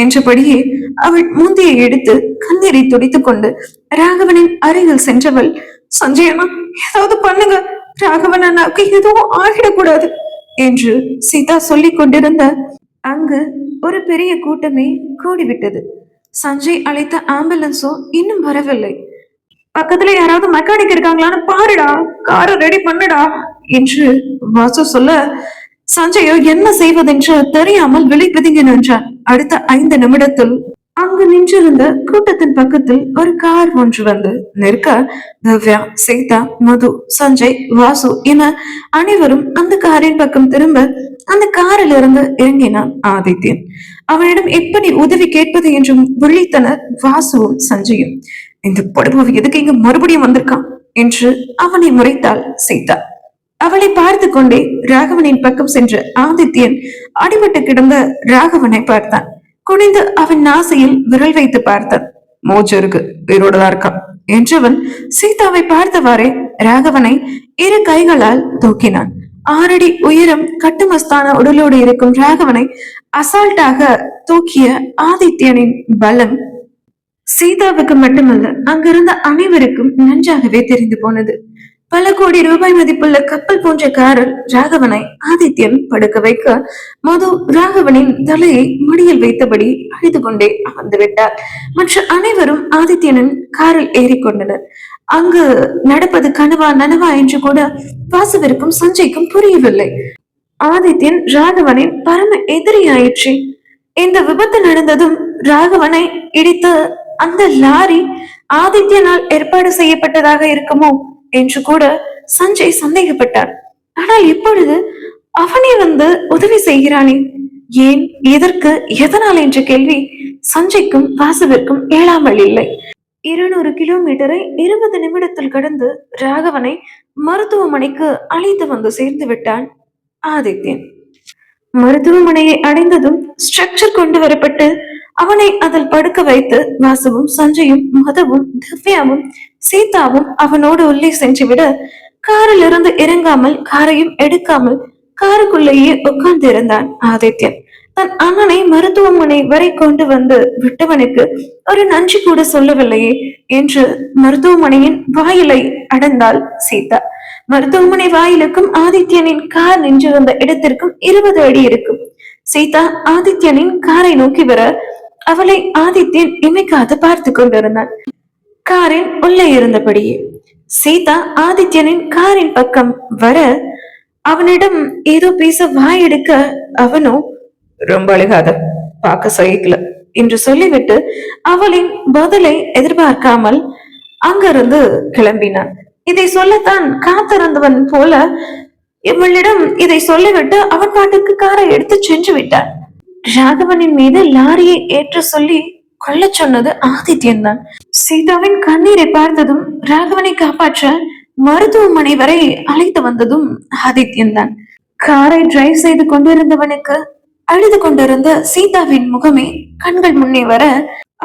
என்றபடியே அவள் முந்தியை எடுத்து கண்ணீரை துடித்துக் கொண்டு ராகவனின் அருகில் சென்றவள், சஞ்சயனா ஏதாவது பண்ணுங்க, ராகவன் அண்ணாவுக்கு எதுவும் ஆகிடக்கூடாது என்று சீதா சொல்லிக் கொண்டிருந்த அங்கு ஒரு பெரிய கூட்டமே கூடிவிட்டது. சஞ்சய் அழைத்த ஆம்புலன்ஸோ இன்னும் வரவில்லை. பக்கத்துல யாராவது மெக்கானிக் இருக்காங்களான்னு பாருடா, காரை ரெடி பண்ணுடா என்று வாசு சொல்ல, சஞ்சயோ என்ன செய்வதென்று தெரியாமல் விலை பிதுங்கி நின்றான். அடுத்த 5 நிமிடத்தில் அங்கு நின்றிருந்த கூட்டத்தின் பக்கத்தில் ஒரு கார் ஒன்று வந்து நிற்க, திவ்யா, சீதா, மது, சஞ்சய், வாசு என அனைவரும் அந்த காரின் பக்கம் திரும்ப அந்த காரில் இருந்து இறங்கினான் ஆதித்யன். அவனிடம் எப்படி உதவி கேட்பது என்றும் விழித்தனர் வாசுவும் சஞ்சயும். இந்த படுபாவி எதுக்கு இங்க மறுபடியும் வந்திருக்கான் என்று அவனை முறைத்தாள் சீதா. அவளை பார்த்து கொண்டே ராகவனின் பக்கம் சென்ற ஆதித்யன் அடிபட்டு கிடந்த ராகவனை பார்த்தான். குனிந்து அவன் நாசையில் விரல் வைத்து பார்த்தான். மூச்சு இருக்கு, உயிரோடதான் இருக்கான் என்றவன் சீதாவை பார்த்தவாறே ராகவனை 2 கைகளால் தூக்கினான். 6 அடி உயரம் கட்டுமஸ்தான உடலோடு இருக்கும் ராகவனை அசால்ட்டாக தூக்கிய ஆதித்யனின் பலம் சீதாவுக்கு மட்டுமல்ல, அங்கிருந்த அனைவருக்கும் நன்றாகவே தெரிந்து போனது. பல கோடி ரூபாய் மதிப்புள்ள கப்பல் போன்ற காரில் ராகவனை ஆதித்யன் படுக்க வைக்க, மது ராகவனின் தலையை மடியில் வைத்தபடி அழுது கொண்டே அமர்ந்து விட்டார். மற்ற அனைவரும் ஆதித்யனின் காரில் ஏறிக்கொண்டனர். அங்கு நடப்பது கனவா நனவா என்று கூட வாசுவிற்கும் சஞ்சய்க்கும் புரியவில்லை. ஆதித்யன் ராகவனின் பரம எதிரியாயிற்று. இந்த விபத்து நடந்ததும் ராகவனை இடித்த அந்த லாரி ஆதித்யனால் ஏற்பாடு செய்யப்பட்டதாக இருக்குமோ என்று கூட சஞ்சய் சந்தேகப்பட்டார். ஆனால் இப்பொழுது அவனே வந்து உதவி செய்கிறானே, ஏன், எதற்கு, எதனால் என்ற கேள்வி சஞ்சய்க்கும் வாசுவிற்கும் ஏழாமல் இல்லை. 200 கிலோமீட்டரை 20 நிமிடத்தில் கடந்து ராகவனை மருத்துவமனைக்கு அழைத்து வந்து சேர்ந்து விட்டான் ஆதித்யன். மருத்துவமனையை அடைந்ததும் ஸ்ட்ரக்சர் கொண்டு வரப்பட்டு அவனை அதில் படுக்க வைத்து வாசுவும் சஞ்சயும் மதுவும் திவ்யாவும் சீதாவும் அவனோடு உள்ளே சென்று விட காரில் இருந்து இறங்காமல் காரையும் எடுக்காமல் காருக்குள்ளேயே உட்கார்ந்து இருந்தான் ஆதித்யன். தன் அண்ணனை மருத்துவமனை வரை கொண்டு வந்து விட்டவனுக்கு ஒரு நன்றி கூட சொல்லவில்லையே என்று மருத்துவமனையின் வாயிலை அடைந்தாள் சீதா. மருத்துவமனை வாயிலுக்கும் ஆதித்யனின் கார் நின்றிருந்த இடத்திற்கும் 20 அடி இருக்கும். சீதா ஆதித்யனின் காரை நோக்கி வர அவளை ஆதித்யன் இமைக்காது பார்த்து கொண்டிருந்தான். காரின் உள்ளே இருந்தபடியே சீதா ஆதித்யனின் காரின் பக்கம் வர அவனிடம் ஏதோ பேச வாய் எடுக்க அவனோ ரொம்ப அழுகாத, பார்க்க சகிக்கல என்று சொல்லிவிட்டு அவளின் பதிலை எதிர்பார்க்காமல் அங்கிருந்து கிளம்பினான். இதை சொல்லத்தான் காத்திருந்தவன் போல இவளிடம் இதை சொல்லிவிட்டு அவன் பாட்டுக்கு காரை எடுத்து சென்று விட்டான். ராகவனின் மீது லாரியை ஏற்ற சொல்லி கொல்ல சொன்னது ஆதித்யன் தான். சீதாவின் கண்ணீரை பார்த்ததும் ராகவனை காப்பாற்ற மருத்துவமனை வரை அழைத்து வந்ததும் ஆதித்யன் தான். காரை டிரைவ் செய்து கொண்டிருந்தவனுக்கு அழுது கொண்டிருந்த சீதாவின் முகமே கண்கள் முன்னே வர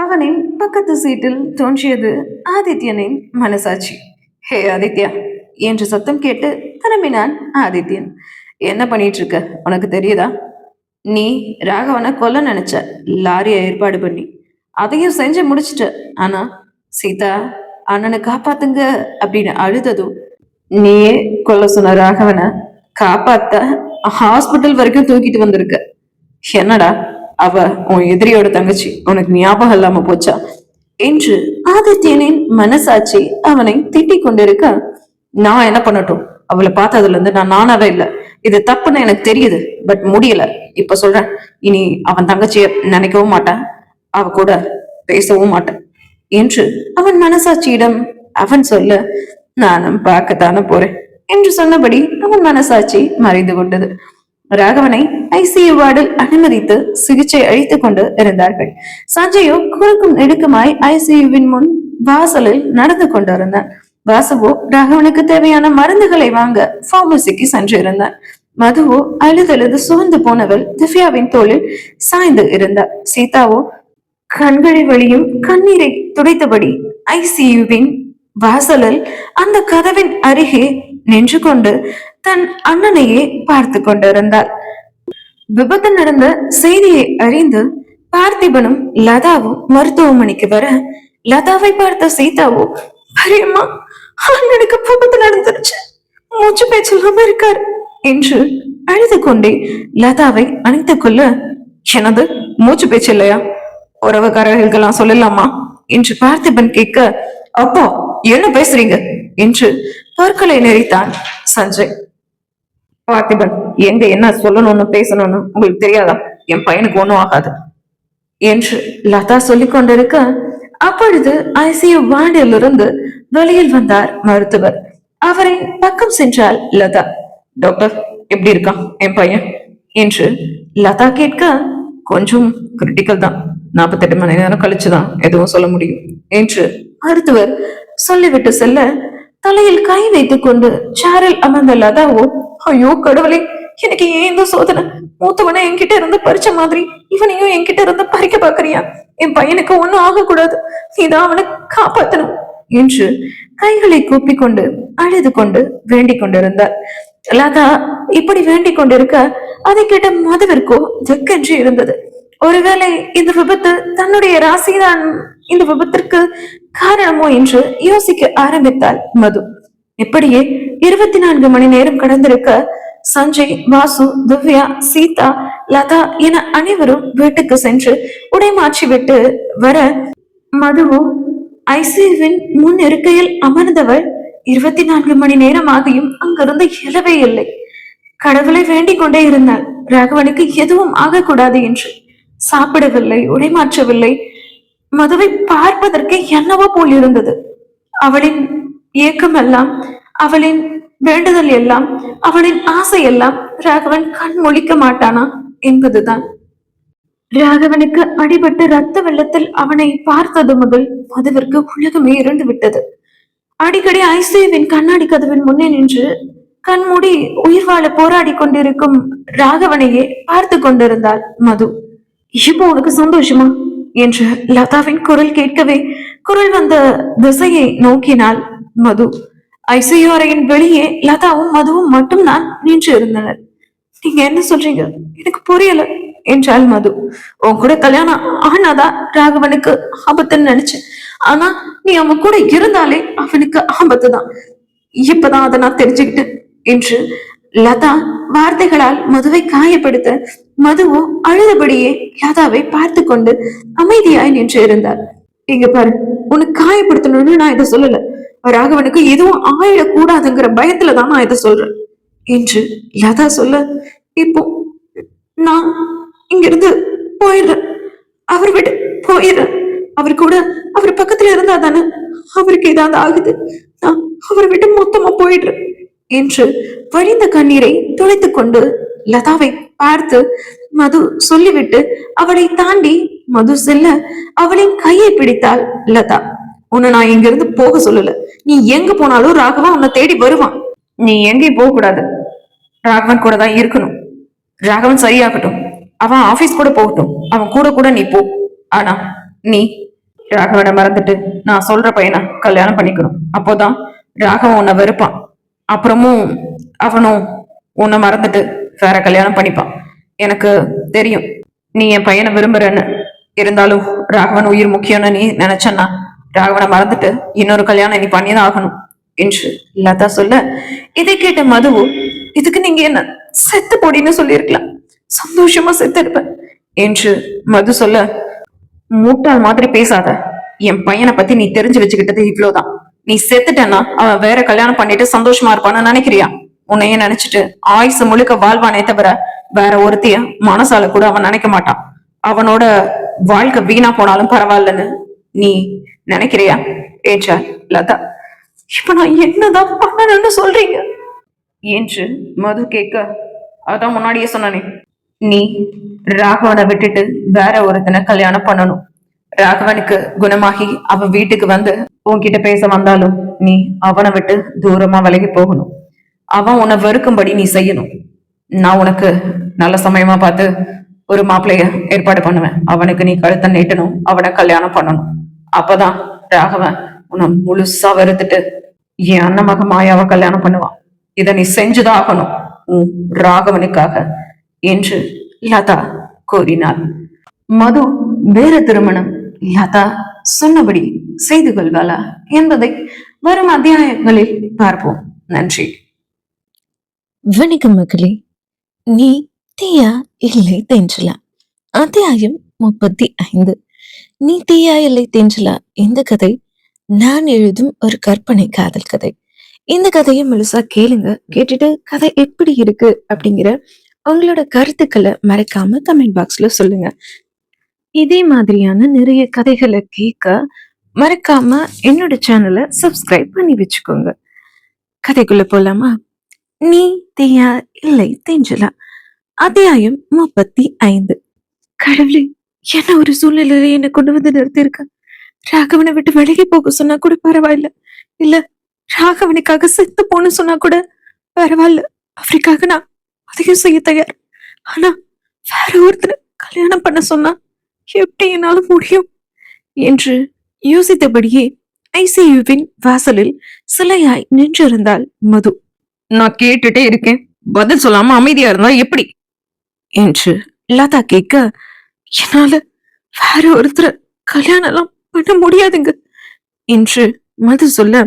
அவனின் பக்கத்து சீட்டில் தோன்றியது ஆதித்யனின் மனசாட்சி. ஹே ஆதித்யா என்று சத்தம் கேட்டு திரும்பினான் ஆதித்யன். என்ன பண்ணிட்டு இருக்க, உனக்கு தெரியுதா? நீ ராகவனை கொல்ல நினைச்ச, லாரியை ஏற்பாடு பண்ணி அதையும் செஞ்சு முடிச்சிட்ட. ஆனா சீதா அண்ணனை காப்பாத்துங்க அப்படின்னு அழுததும் நீயே கொல்ல சொன்ன ராகவனை காப்பாத்த ஹாஸ்பிட்டல் வரைக்கும் தூக்கிட்டு வந்திருக்க. என்னடா அவ உன் எதிரியோட தங்கச்சி, உனக்கு ஞாபகம் இல்லாம போச்சா என்று ஆதித்யனின் மனசாட்சி அவனை திட்டிக் கொண்டிருக்க, நான் என்ன பண்ணட்டும், அவளை பார்த்ததுல இருந்து நான் நானாவே இல்லை, இது தப்புன்னு எனக்கு தெரியுது, பட் முடியல. இப்ப சொல்றேன், இனி அவன் தங்கச்சிய நினைக்கவும் மாட்டேன், அவ கூட பேசவும் மாட்டேன் என்று அவன் மனசாட்சியிடம் அவன் சொல்ல, நானும் பார்க்கத்தானே போறேன் என்று சொன்னபடி அவன் மனசாட்சி மறைந்து கொண்டது. ராகவனை ஐசியு வார்டில் அனுமதித்து சிகிச்சை அளித்துக் கொண்டு இருந்தார்கள். சஞ்சயோ குறுக்கும் நெடுக்குமாய் ஐசியுவின் முன் வாசலில் நடந்து கொண்டிருந்தான். வாசுவோ ராகவனுக்கு தேவையான மருந்துகளை வாங்க பார்மசிக்கு சென்றிருந்தான். மதுவோ அழுதழுது சோர்ந்து போனவள் திவ்யாவின் தோளில் சாய்ந்து இருந்தார். சீதாவோ கண்களை வழியும் கண்ணீரை துடைத்தபடி ஐசியுவின் வாசலில் அந்த கதவின் அருகே நின்று கொண்டு தன் அண்ணனையே பார்த்து கொண்டிருந்தாள். விபத்து நடந்த செய்தியை அறிந்து பார்த்திபனும் லதாவும் மருத்துவமனைக்கு வர லதாவை பார்த்த சீதாவோ, அரியம்மா, அண்ணனுக்கு விபத்து நடந்துருச்சு, மூச்சு பேச்சலாம இருக்காரு என்று அழுது கொண்டே லதாவை அணைத்துக் கொள்ள, எனது மூச்சு பேச்சு இல்லையா, உறவுக்காரர்களுக்கெல்லாம் சொல்லலாமா என்று பார்த்திபன் கேட்க, அப்போ என்ன பேசுறீங்க என்று பற்களை நெறித்தான் சஞ்சய். பார்த்திபன், எங்க என்ன சொல்லணும்னு பேசணும்னு உங்களுக்கு தெரியாதா? என் பையனுக்கு ஒண்ணும் ஆகாது என்று லதா சொல்லிக் கொண்டிருக்க, அப்பொழுது ஐசியு வார்டிலிருந்து வெளியில் வந்தார் மருத்துவர். அவரை பக்கம் சென்றால் லதா. டாக்டர், எப்படி இருக்கான் என் பையன் என்று லதா கேட்க, கொஞ்சம் கிரிட்டிக்கல் தான், 48 மணி நேரம் கழிச்சுதான் எதுவும் சொல்ல முடியும் என்று மருத்துவர் சொல்லிவிட்டு செல்ல, தலையில் கை வைத்துக் கொண்டு சேரில் அமர்ந்த லதாவோ, ஐயோ கடவுளே, எனக்கு ஏன் இந்த சோதனை, மூத்தவனை என்கிட்ட இருந்து பறிச்ச மாதிரி இவனையும் என்கிட்ட இருந்து பறிக்க பாக்குறியா? என் பையனுக்கு ஒண்ணும் ஆகக்கூடாது, நீதான் அவனை காப்பாத்தணும் என்று கைகளை கூப்பிக் கொண்டு அழுது கொண்டு வேண்டிக் கொண்டிருந்தார். லதா இப்படி வேண்டிக் கொண்டிருக்க அதை கேட்ட மதுவிற்கோ திக்கென்று இருந்தது. ஒருவேளை இந்த விபத்து தன்னுடைய ராசிதான் இந்த விபத்திற்கு காரணமோ என்று யோசிக்க ஆரம்பித்தாள் மது. இப்படியே 24 மணி நேரம் கடந்திருக்க சஞ்சய், வாசு, திவ்யா, சீதா, லதா என அனைவரும் வீட்டுக்கு சென்று உடை மாற்றி விட்டு வர மதுவோ ஐசியுவின் முன் இருக்கையில் அமர்ந்தவள் 24 மணி நேரம் ஆகியும் அங்கிருந்து எழவே இல்லை. கடவுளை வேண்டிக் கொண்டே இருந்தாள், ராகவனுக்கு எதுவும் ஆகக்கூடாது என்று. சாப்பிடவில்லை, உடை மாற்றவில்லை. மதுவை பார்ப்பதற்கு என்னவோ போல் இருந்தது. அவளின் ஏக்கம் எல்லாம், அவளின் வேண்டுதல் எல்லாம், அவளின் ஆசை எல்லாம் ராகவன் கண் முழிக்க மாட்டானா என்பதுதான். ராகவனுக்கு அடிபட்டு ரத்த வெள்ளத்தில் அவனை பார்த்தது முதல் மதுவிற்கு உலகமே இருந்து விட்டது. அடிக்கடி ஐசியுவின் கண்ணாடி கதவின் முன்னே நின்று கண்மூடி உயிர் வாழ போராடி கொண்டிருக்கும் ராகவனையே பார்த்து கொண்டிருந்தாள் மது. இப்போ உனக்கு சந்தோஷமா என்று லதாவின் குரல் கேட்கவே குரல் வந்த திசையை நோக்கினாள் மது. ஐசியு அறையின் வெளியே லதாவும் மதுவும் மட்டும்தான் நின்று இருந்தனர். நீங்க என்ன சொல்றீங்க, எனக்கு புரியல என்றாள் மது. உன் கூட கல்யாணம் ஆனாதான் ராகவனுக்கு ஆபத்துன்னு நினைச்சேன். ஆனா நீ அவன் கூட இருந்தாலே அவனுக்கு ஆபத்து தான். இப்பதான் அதை நான் தெரிஞ்சுக்கிட்டேன் என்று லதா வார்த்தைகளால் மதுவை காயப்படுத்த மதுவோ அழுதபடியே லதாவை பார்த்து கொண்டு அமைதியாய் நின்று இருந்தார். இங்க பாரு, உனக்கு காயப்படுத்தணும்னு நான் இதை சொல்லல. ராகவனுக்கு எதுவும் ஆயிடக்கூடாதுங்கிற பயத்துலதான் நான் இதை சொல்றேன் என்று லதா சொல்ல, இப்போ நான் இங்கிருந்து போயிடுறேன், அவர் விட்டு போயிடுறேன். அவர் கூட அவர் பக்கத்துல இருந்தா தானே அவருக்கு ஏதாவது ஆகுது. நான் அவரை விட்டு மொத்தமா போயிடுறேன் என்று வழிந்த கண்ணீரை துளைத்துக் கொண்டு லதாவை பார்த்து மது சொல்லிவிட்டு அவளை தாண்டி மது செல்ல அவளின் கையை பிடித்தாள் லதா. உன்னை நான் இங்கிருந்து போக சொல்லல. நீ எங்க போனாலும் ராகவன் உன்னை தேடி வருவான். நீ எங்கேயும் போக கூடாது. ராகவன் கூட தான் இருக்கணும். ராகவன் சரியாகட்டும், அவன் ஆபீஸ் கூட போகட்டும், அவன் கூட கூட நீ போ. ஆனா நீ ராகவனை மறந்துட்டு நான் சொல்ற பையனை கல்யாணம் பண்ணிக்கணும். அப்போதான் ராகவன் உன்னை வெறுப்பான். அப்புறமும் அவனும் உன்னை மறந்துட்டு வேற கல்யாணம் பண்ணிப்பான். எனக்கு தெரியும் நீ என் பையனை விரும்புறன்னு. இருந்தாலும் ராகவன் உயிர் முக்கியம்னு நீ நினைச்சன்னா ராகவனை மறந்துட்டு இன்னொரு கல்யாணம் நீ பண்ணிதான் ஆகணும் என்று லதா சொல்ல, இதை கேட்ட மதுவு, இதுக்கு நீங்க என்ன செத்து போடின்னு சொல்லியிருக்கலாம், சந்தோஷமா செத்து இருப்பேன் என்று மது சொல்ல, மூட்டாள் மாதிரி பேசாத. என் பையனை பத்தி நீ தெரிஞ்சு வச்சுக்கிட்டது இவ்வளவுதான். நீ செத்துட்டேன்னா அவன் வேற கல்யாணம் பண்ணிட்டு சந்தோஷமா இருப்பான்னு நினைக்கிறியா? உன்னையே நினைச்சிட்டு ஆயுசு முழுக்க வாழ்வானே தவிர வேற ஒருத்திய மனசால கூட அவன் நினைக்க மாட்டான். அவனோட வாழ்க்கை வீணா போனாலும் பரவாயில்லன்னு நீ நினைக்கிறியா என்றார் லதா. இப்ப நான் என்னதான் பண்ணணும்னு சொல்றீங்க என்று மது கேட்க, அதான் முன்னாடியே சொன்னானே, நீ ராகவனை விட்டுட்டு வேற ஒருத்தனை கல்யாணம் பண்ணணும். ராகவனுக்கு குணமாகி அவன் வீட்டுக்கு வந்து உன்கிட்ட பேச வந்தாலும் நீ அவனை விட்டு தூரமா விலகி போகணும். அவன் உன்னை வெறுக்கும்படி நீ செய்யணும். நான் உனக்கு நல்ல சமயமா பார்த்து ஒரு மாப்பிள்ளைய ஏற்பாடு பண்ணுவேன். அவனுக்கு நீ கழுத்தை நீட்டணும், அவனை கல்யாணம் பண்ணணும். அப்பதான் ராகவன் உன்னை முழுசா வெறுத்துட்டு என் அண்ணன் மக மாயாவை கல்யாணம் பண்ணுவான். இதை நீ செஞ்சுதான் ஆகணும் உன் ராகவனுக்காக என்று லதா கூறினாள். மது வேற திருமணம் லதா சொன்னபடி செய்து கொள்வாளா என்பதை வரும் அத்தியாயங்களில் பார்ப்போம். நன்றி. வணக்கம் மகளே. நீ தீயா இல்லை தென்றலா, அத்தியாயம் 35. நீ தீயா இல்லை தென்றலா இந்த கதை நான் எழுதும் ஒரு கற்பனை காதல் கதை. இந்த கதையை முழுசா கேளுங்க. கேட்டுட்டு கதை எப்படி இருக்கு அப்படிங்கிற உங்களோட கருத்துக்களை மறக்காம கமெண்ட் பாக்ஸ்ல சொல்லுங்க. இதே மாதிரியான நிறைய கதைகளை கேட்க மறக்காம என்னோட சேனலை சப்ஸ்கிரைப் பண்ணி வச்சுக்கோங்க. கதைக்குள்ள போலாமா? நீ தீயா இல்லை தென்றலா, அத்தியாயம் 35. கடவுளே, என்ன ஒரு சூழ்நிலையில என்னை கொண்டு வந்து நிறுத்திருக்க. ராகவனை விட்டு விலகி போக சொன்னா கூட பரவாயில்ல, இல்ல ராகவனுக்காக செத்து போன்னு சொன்னா கூட பரவாயில்ல, அவருக்காக நான் அதையும் செய்ய தயார். ஆனா வேற ஒருத்தர் கல்யாணம் பண்ண சொன்னா எப்படி என்னால முடியும் என்று யோசித்தபடியே ஐசியுவின் வாசலில் சிலையாய் நின்றிருந்தாள் மது. நான் கேட்டுட்டே இருக்கேன், பதில் சொல்லாம அமைதியா இருந்தா எப்படி என்று லதா கேட்க, என்னால வேற ஒருத்தர் கல்யாணம் எல்லாம் பண்ண முடியாதுங்க என்று மது சொல்ல,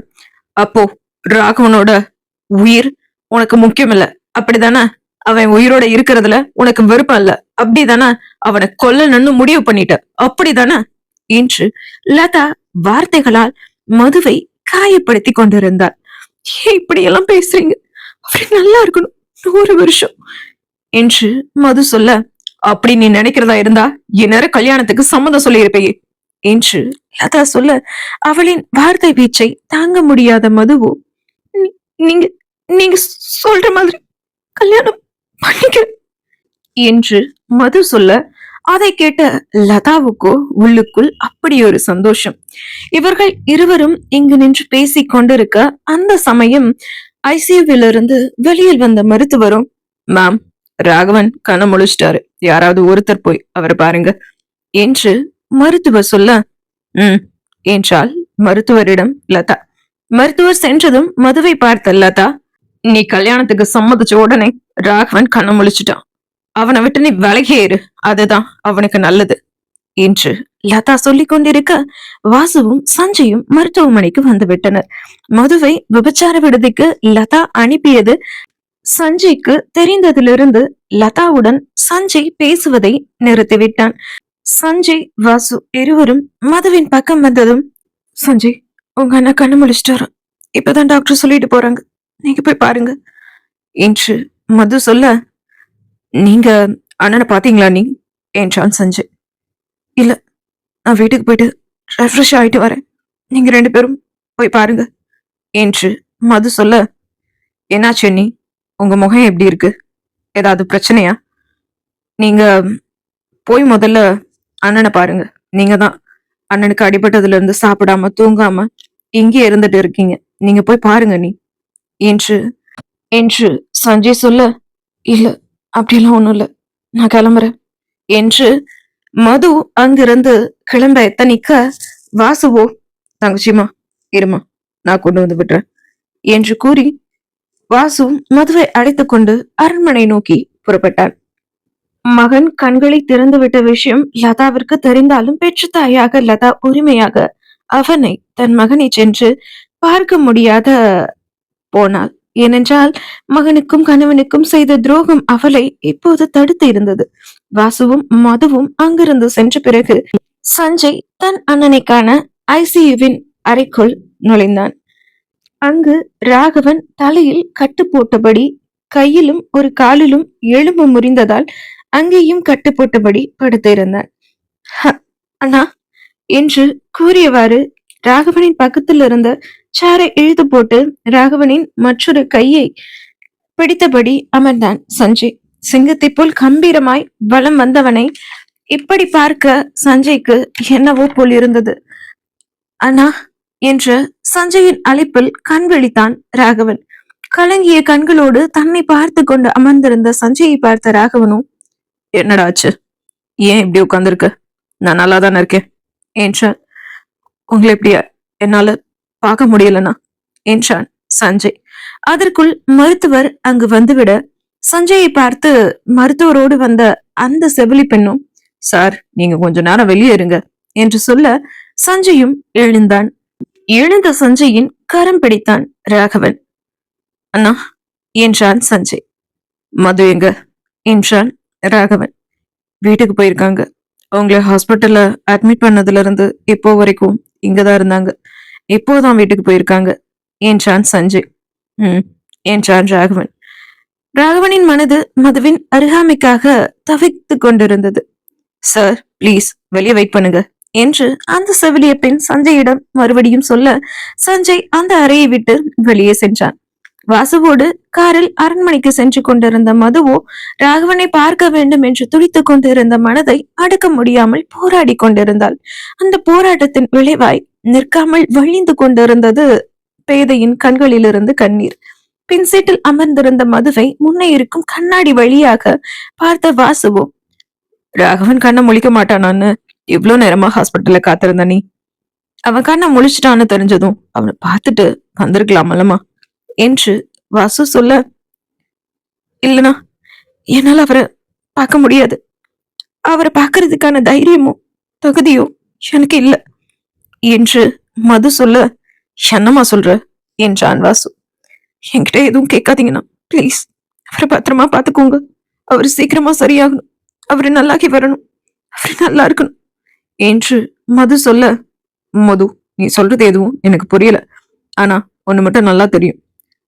அப்போ ராகவனோட உயிர் உனக்கு முக்கியம் இல்ல அப்படிதானே? அவன் உயிரோட இருக்கிறதுல உனக்கு விருப்பம் இல்ல அப்படிதானே? அவனை கொல்லணும்னு முடிவு பண்ணிட்ட அப்படிதானே என்று லதா வார்த்தைகளால் மதுவை காயப்படுத்தி கொண்டிருந்தாள். ஏன் இப்படி எல்லாம் பேசுறீங்க? அப்படி நல்லா இருக்கணும் 100 வருஷம் என்று மது சொல்ல, அப்படி நீ நினைக்கிறதா இருந்தா இந்நேரம் கல்யாணத்துக்கு சம்மதம் சொல்லி இருப்பையே என்று லதா சொல்ல, அவளின் வார்த்தை வீச்சை தாங்க முடியாத மதுவோ, நீங்க நீங்க சொல்ற மாதிரி கல்யாணம் பண்ணிக்க என்று மது சொல்ல, அதை கேட்ட லதாவுக்கோ உள்ளுக்குள் அப்படி ஒரு சந்தோஷம். இவர்கள் இருவரும் இங்கு நின்று பேசிக் கொண்டிருக்க அந்த சமயம் ஐசியூவிலிருந்து வெளியில் வந்த மருத்துவரும், மேம், ராகவன் கண்ண முழிச்சிட்டாரு, யாராவது ஒருத்தர் போய் அவரை பாருங்க என்று மருத்துவர் சொல்ல, என்றால் மருத்துவரிடம் லதா. மருத்துவர் சென்றதும் மதுவை பார்த்த லதா, நீ கல்யாணத்துக்கு சம்மதிச்ச உடனே ராகவன் கண்ண முழிச்சிட்டான், அவனை விட்டு நீ விலகியேறு, அதுதான் அவனுக்கு நல்லது என்று லதா சொல்லிக் கொண்டிருக்க வாசுவும் சஞ்சயும் மருத்துவமனைக்கு வந்து விட்டனர். மதுவை விபச்சார விடுதிக்கு லதா அனுப்பியது சஞ்சய்க்கு தெரிந்ததிலிருந்து லதாவுடன் சஞ்சய் பேசுவதை நிறுத்திவிட்டான். சஞ்சய் வாசு இருவரும் மதுவின் பக்கம் வந்ததும், சஞ்சய், உங்க அண்ணா கண்ணு முழிச்சிட்டாரு, இப்பதான் டாக்டர் சொல்லிட்டு போறாங்க, நீங்க போய் பாருங்க என்று மது சொல்ல, நீங்க அண்ணனை பாத்தீங்களா நீ என்றான் சஞ்சய். இல்ல, நான் வீட்டுக்கு போயிட்டு ரெஃப்ரெஷ் ஆயிட்டு வரேன், நீங்க 2 பேரும் போய் பாருங்க என்று மது சொல்ல, என்னாச்சு நீ, உங்க முகம் எப்படி இருக்கு, ஏதாவது பிரச்சனையா, நீங்க போய் முதல்ல அண்ணனை பாருங்க, நீங்க தான் அண்ணனுக்கு அடிபட்டதுல இருந்து சாப்பிடாம தூங்காம இங்கே இருந்துட்டு இருக்கீங்க, நீங்க போய் பாருங்க நீ என்று என்று சஞ்சய் சொல்ல, இல்ல அப்படியெல்லாம் ஒண்ணும் இல்ல, நான் கிளம்புறேன் என்று மது அங்கிருந்து கிளம்ப எத்தனிக்க, வாசுவோ, தங்கச்சிமா இருமா, நான் கொண்டு வந்து விடுறேன் என்று கூறி வாசு மதுவை அழைத்துக் கொண்டு அரண்மனை நோக்கி புறப்பட்டான். மகன் கண்களை திறந்துவிட்ட விஷயம் லதாவிற்கு தெரிந்தாலும் பெற்ற தாயாக லதா உரிமையாக அவனை, தன் மகனை சென்று பார்க்க முடியாத போனாள். ஏனென்றால் மகனுக்கும் கணவனுக்கும் செய்த துரோகம் அவளை இப்போது தடுத்து இருந்தது. வாசுவும் மதுவும் அங்கிருந்து சென்ற பிறகு சஞ்சய் தன் அண்ணனை காண ஐசியூவின் அறைக்குள் நுழைந்தான். அங்கு ராகவன் தலையில் கட்டு போட்டபடி, கையிலும் ஒரு காலிலும் எலும்பு முறிந்ததால் அங்கேயும் கட்டு போட்டபடி படுத்திருந்தான். அண்ணா என்று கூறியவாறு ராகவனின் பக்கத்தில் இருந்த சேரை இழுத்து போட்டு ராகவனின் மற்றொரு கையை பிடித்தபடி அமர்ந்தான் சஞ்சய். சிங்கத்தை போல் கம்பீரமாய் வலம் வந்தவனை இப்படி பார்க்க சஞ்சய்க்கு என்னவோ போல் இருந்தது. அண்ணா என்ற சஞ்சயின் அழைப்பில் கண் விழித்தான் ராகவன். கலங்கிய கண்களோடு தன்னை பார்த்து கொண்டு அமர்ந்திருந்த சஞ்சயை பார்த்த ராகவனும், என்னடா ஆச்சு, ஏன் இப்படி உட்கார்ந்துருக்க, நான் நல்லா தானே இருக்கேன் என்றான். உங்களை இப்படியா என்னால பார்க்க முடியலனா என்றான் சஞ்சய். அதற்குள் மருத்துவர் அங்கு வந்துவிட சஞ்சயை பார்த்து மருத்துவரோடு வந்த அந்த செவிலி பெண்ணும், சார், நீங்க கொஞ்ச நேரம் வெளியே இருங்க என்று சொல்ல சஞ்சயும் எழுந்தான். எழுந்த சஞ்சயின் கரம் பிடித்தான் ராகவன். அண்ணா என்றான் சஞ்சய். மது எங்க என்றான் ராகவன். வீட்டுக்கு போயிருக்காங்க, அவங்கள ஹாஸ்பிட்டல்ல அட்மிட் பண்ணதுல இருந்து இப்போ வரைக்கும் இங்கதான் இருந்தாங்க, இப்போதான் வீட்டுக்கு போயிருக்காங்க என்றான் சஞ்சய். என்றான் ராகவன். ராகவனின் மனது மதுவின் அருகாமைக்காக தவித்து கொண்டிருந்தது. சார், பிளீஸ் வெளியே வெயிட் பண்ணுங்க என்று அந்த செவிலிய பெண் சஞ்சயிடம் மறுபடியும் சொல்ல சஞ்சய் அந்த அறையை விட்டு வெளியே சென்றான். வாசுவோடு காரில் அரண்மனைக்கு சென்று கொண்டிருந்த மதுவோ ராகவனை பார்க்க வேண்டும் என்று துடித்துக் கொண்டிருந்த மனதை அடக்க முடியாமல் போராடி கொண்டிருந்தாள். அந்த போராட்டத்தின் விளைவாய் நிற்காமல் வழிந்து கொண்டிருந்தது பேதையின் கண்களிலிருந்து கண்ணீர். பின் சீட்டில் அமர்ந்திருந்த மதுவை முன்னே இருக்கும் கண்ணாடி வழியாக பார்த்த வாசுவோ, ராகவன் கண்ணை முழிக்க மாட்டானான்னு இவ்வளவு நேரமா ஹாஸ்பிட்டல்ல காத்திருந்த நீ, அவன் கண்ணை முழிச்சிட்டான்னு தெரிஞ்சதும் அவனை பார்த்துட்டு வந்திருக்கலாமல்லமா என்று வாசு சொல்ல, இல்லனா என்னால அவரை பார்க்க முடியாது, அவரை பார்க்கறதுக்கான தைரியமோ தகுதியோ எனக்கு இல்ல என்று மது சொல்ல, என்னமா சொல்ற என்றான் வாசு. என்கிட்ட எதுவும் கேட்காதீங்கண்ணா, பிளீஸ், அவரை பத்திரமா பாத்துக்கோங்க, அவரு சீக்கிரமா சரியாகணும், அவரு நல்லாக்கி வரணும், அவரு நல்லா இருக்கணும் என்று மது சொல்ல, மது, நீ சொல்றது எதுவும் எனக்கு புரியல, ஆனா ஒண்ணு மட்டும் நல்லா தெரியும்,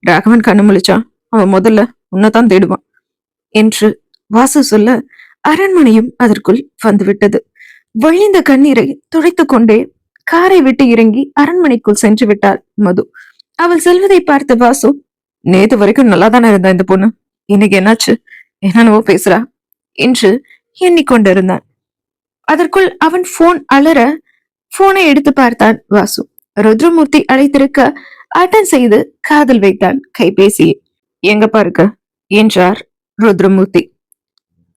ராகவன் கண்ணு முழிச்சா அவன் முதல்ல உன்னைத்தான் தேடுவான் என்று வாசு சொல்ல அரண்மனையும் அதற்குள் வந்துவிட்டது. வழிந்த கண்ணீரை துடைத்துக் கொண்டே காரை விட்டு இறங்கி அரண்மனைக்குள் சென்று விட்டாள் மது. அவள் செல்வதை பார்த்த வாசு, நேத்து வரைக்கும் நல்லா தானே இருந்தா இந்த பொண்ணு, இன்னைக்கு என்னாச்சு, என்னென்னவோ பேசுறா என்று எண்ணிக்கொண்டிருந்தான். அதற்குள் அவன் போன் அலற போனை எடுத்து பார்த்தான் வாசு. ருத்ரமூர்த்தி அழைத்திருக்க அட்டன் செய்து காதல் வைத்தான் கைபேசியை. எங்கப்பா இருக்க என்றார் ருத்ரமூர்த்தி.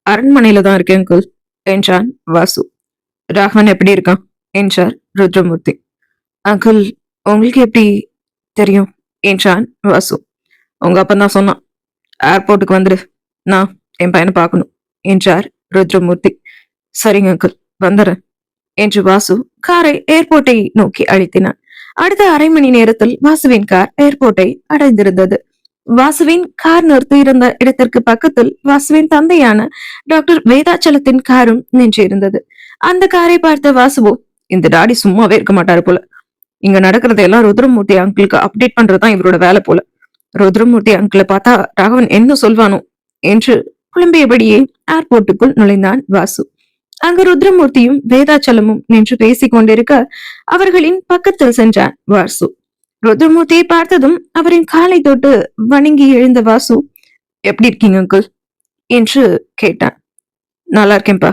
அரண்மனையில தான் இருக்கேன் அங்கிள் என்றான் வாசு. ராகவன் எப்படி இருக்கான் என்றார் ருத்ரமூர்த்தி. அங்கிள் உங்களுக்கு எப்படி தெரியும் என்றான் வாசு. உங்க அப்பா தான் சொன்னான். ஏர்போர்ட்டுக்கு வந்துடு, நான் என் பையனை பார்க்கணும் என்றார் ருத்ரமூர்த்தி. சரிங்க அங்கிள், வந்துடுறேன் என்று வாசு காரை ஏர்போர்ட்டை நோக்கி அழைத்தினான். அடுத்த அரை மணி நேரத்தில் வாசுவின் கார் ஏர்போர்ட்டை அடைந்திருந்தது. வாசுவின் கார் நிறுத்தியிருந்த இடத்திற்கு பக்கத்தில் வாசுவின் தந்தையான டாக்டர் வேதாச்சலத்தின் காரும் நின்றிருந்தது. அந்த காரை பார்த்த வாசுவோ, இந்த டாடி சும்மாவே இருக்க மாட்டாரு போல, இங்க நடக்கிறதையெல்லாம் ருத்ரமூர்த்தி அங்கிளுக்கு அப்டேட் பண்றதுதான் இவரோட வேலை போல. ருத்ரமூர்த்தி அங்கிளை பார்த்தா ராகவன் என்ன சொல்வானோ என்று புலம்பியபடியே ஏர்போர்ட்டுக்குள் நுழைந்தான் வாசு. அங்கு ருத்ரமூர்த்தியும் வேதாச்சலமும் நின்று பேசிக் கொண்டிருக்க அவர்களின் பக்கத்தில் சென்றான் வாசு. ருத்ரமூர்த்தியை பார்த்ததும் அவரின் காலை தொட்டு வணங்கி எழுந்த வாசு, எப்படி இருக்கீங்க அங்கிள் என்று கேட்டான். நல்லா இருக்கேன்பா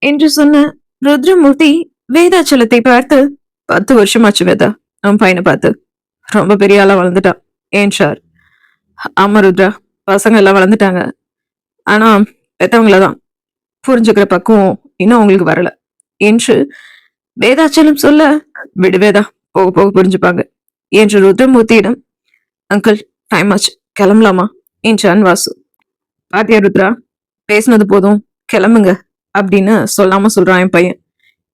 என்று சொன்ன ருத்ரமூர்த்தி வேதாச்சலத்தை பார்த்து, 10 வருஷமாச்சு வேதா அவன் பையனை பார்த்து, ரொம்ப பெரிய ஆளா வளர்ந்துட்டான் என்றார். ஆமா ருத்ரா, பசங்க எல்லாம் வளர்ந்துட்டாங்க, ஆனா பெத்தவங்களதான் புரிஞ்சுக்கிற பக்குவம் இன்னும் அவங்களுக்கு வரல என்று வேதாச்சலம் சொல்ல, விடு வேதா, போக போக புரிஞ்சுப்பாங்க என்று ருத்ரமூர்த்தியிடம், அங்கிள் டைம் ஆச்சு கிளம்பலாமா என்றான் வாசு. பாத்தியா ருத்ரா, பேசினது போதும் கிளம்புங்க அப்படின்னு சொல்லாம சொல்றான் என் பையன்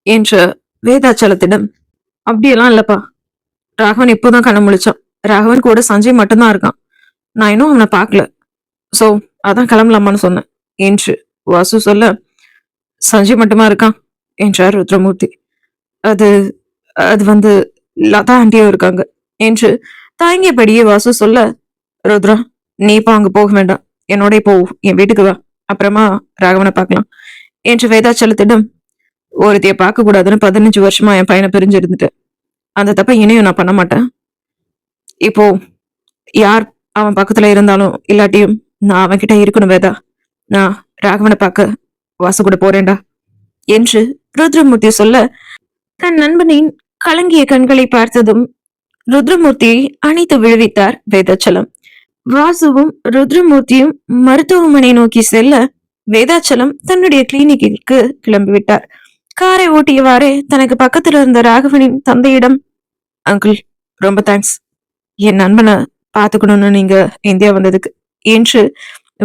என்ற வேதாச்சலத்திடம். அப்படியெல்லாம் இல்லப்பா, ராகவன் இப்போதான் கண்ண முழிச்சான். ராகவன் கூட சஞ்சய் மட்டும்தான் இருக்கான். நான் இன்னும் அவனை பார்க்கல, சோ அதான் கிளம்பலாமான்னு சொன்னேன் என்று வாசு சொல்ல, சஞ்சய் மட்டுமா இருக்கான் என்றார் ருத்ரமூர்த்தி. அது அது வந்து லதா ஆண்டியும் இருக்காங்க என்று தாங்கியபடியே வாசு சொல்ல, ருத்ரா நீ இப்ப அங்க போக வேண்டாம், என்னோட இப்போ என் வீட்டுக்கு வா, அப்புறமா ராகவனை பார்க்கலாம் என்று வேதாச்சலத்திடம். ஒருத்தைய பார்க்க கூடாதுன்னு 15 வருஷமா என் பையனை பிரிஞ்சு இருந்துட்டேன். அந்த தப்ப இனியும் நான் பண்ண மாட்டேன். இப்போ யார் அவன் பக்கத்துல இருந்தாலும் இல்லாட்டியும் நான் அவன் கிட்ட இருக்கணும் வேதா. நான் ராகவனை பார்க்க வாசு கூட போறேன்டா என்று ருத்ரமூர்த்தி சொல்ல, தன் நண்பனின் கலங்கிய கண்களை பார்த்ததும் ருத்ரமூர்த்தியை அணைத்து விழுவித்தார் வேதாச்சலம். வாசுவும் ருத்ரமூர்த்தியும் மருத்துவமனை நோக்கி செல்ல வேதாச்சலம் தன்னுடைய கிளினிக்கிற்கு கிளம்பிவிட்டார். காரை ஓட்டியவாறே தனக்கு பக்கத்தில் இருந்த ராகவனின் தந்தையிடம், அங்கிள் ரொம்ப தேங்க்ஸ், என் நண்பனை பாத்துக்கணும்னு நீங்க இந்தியா வந்ததுக்கு என்று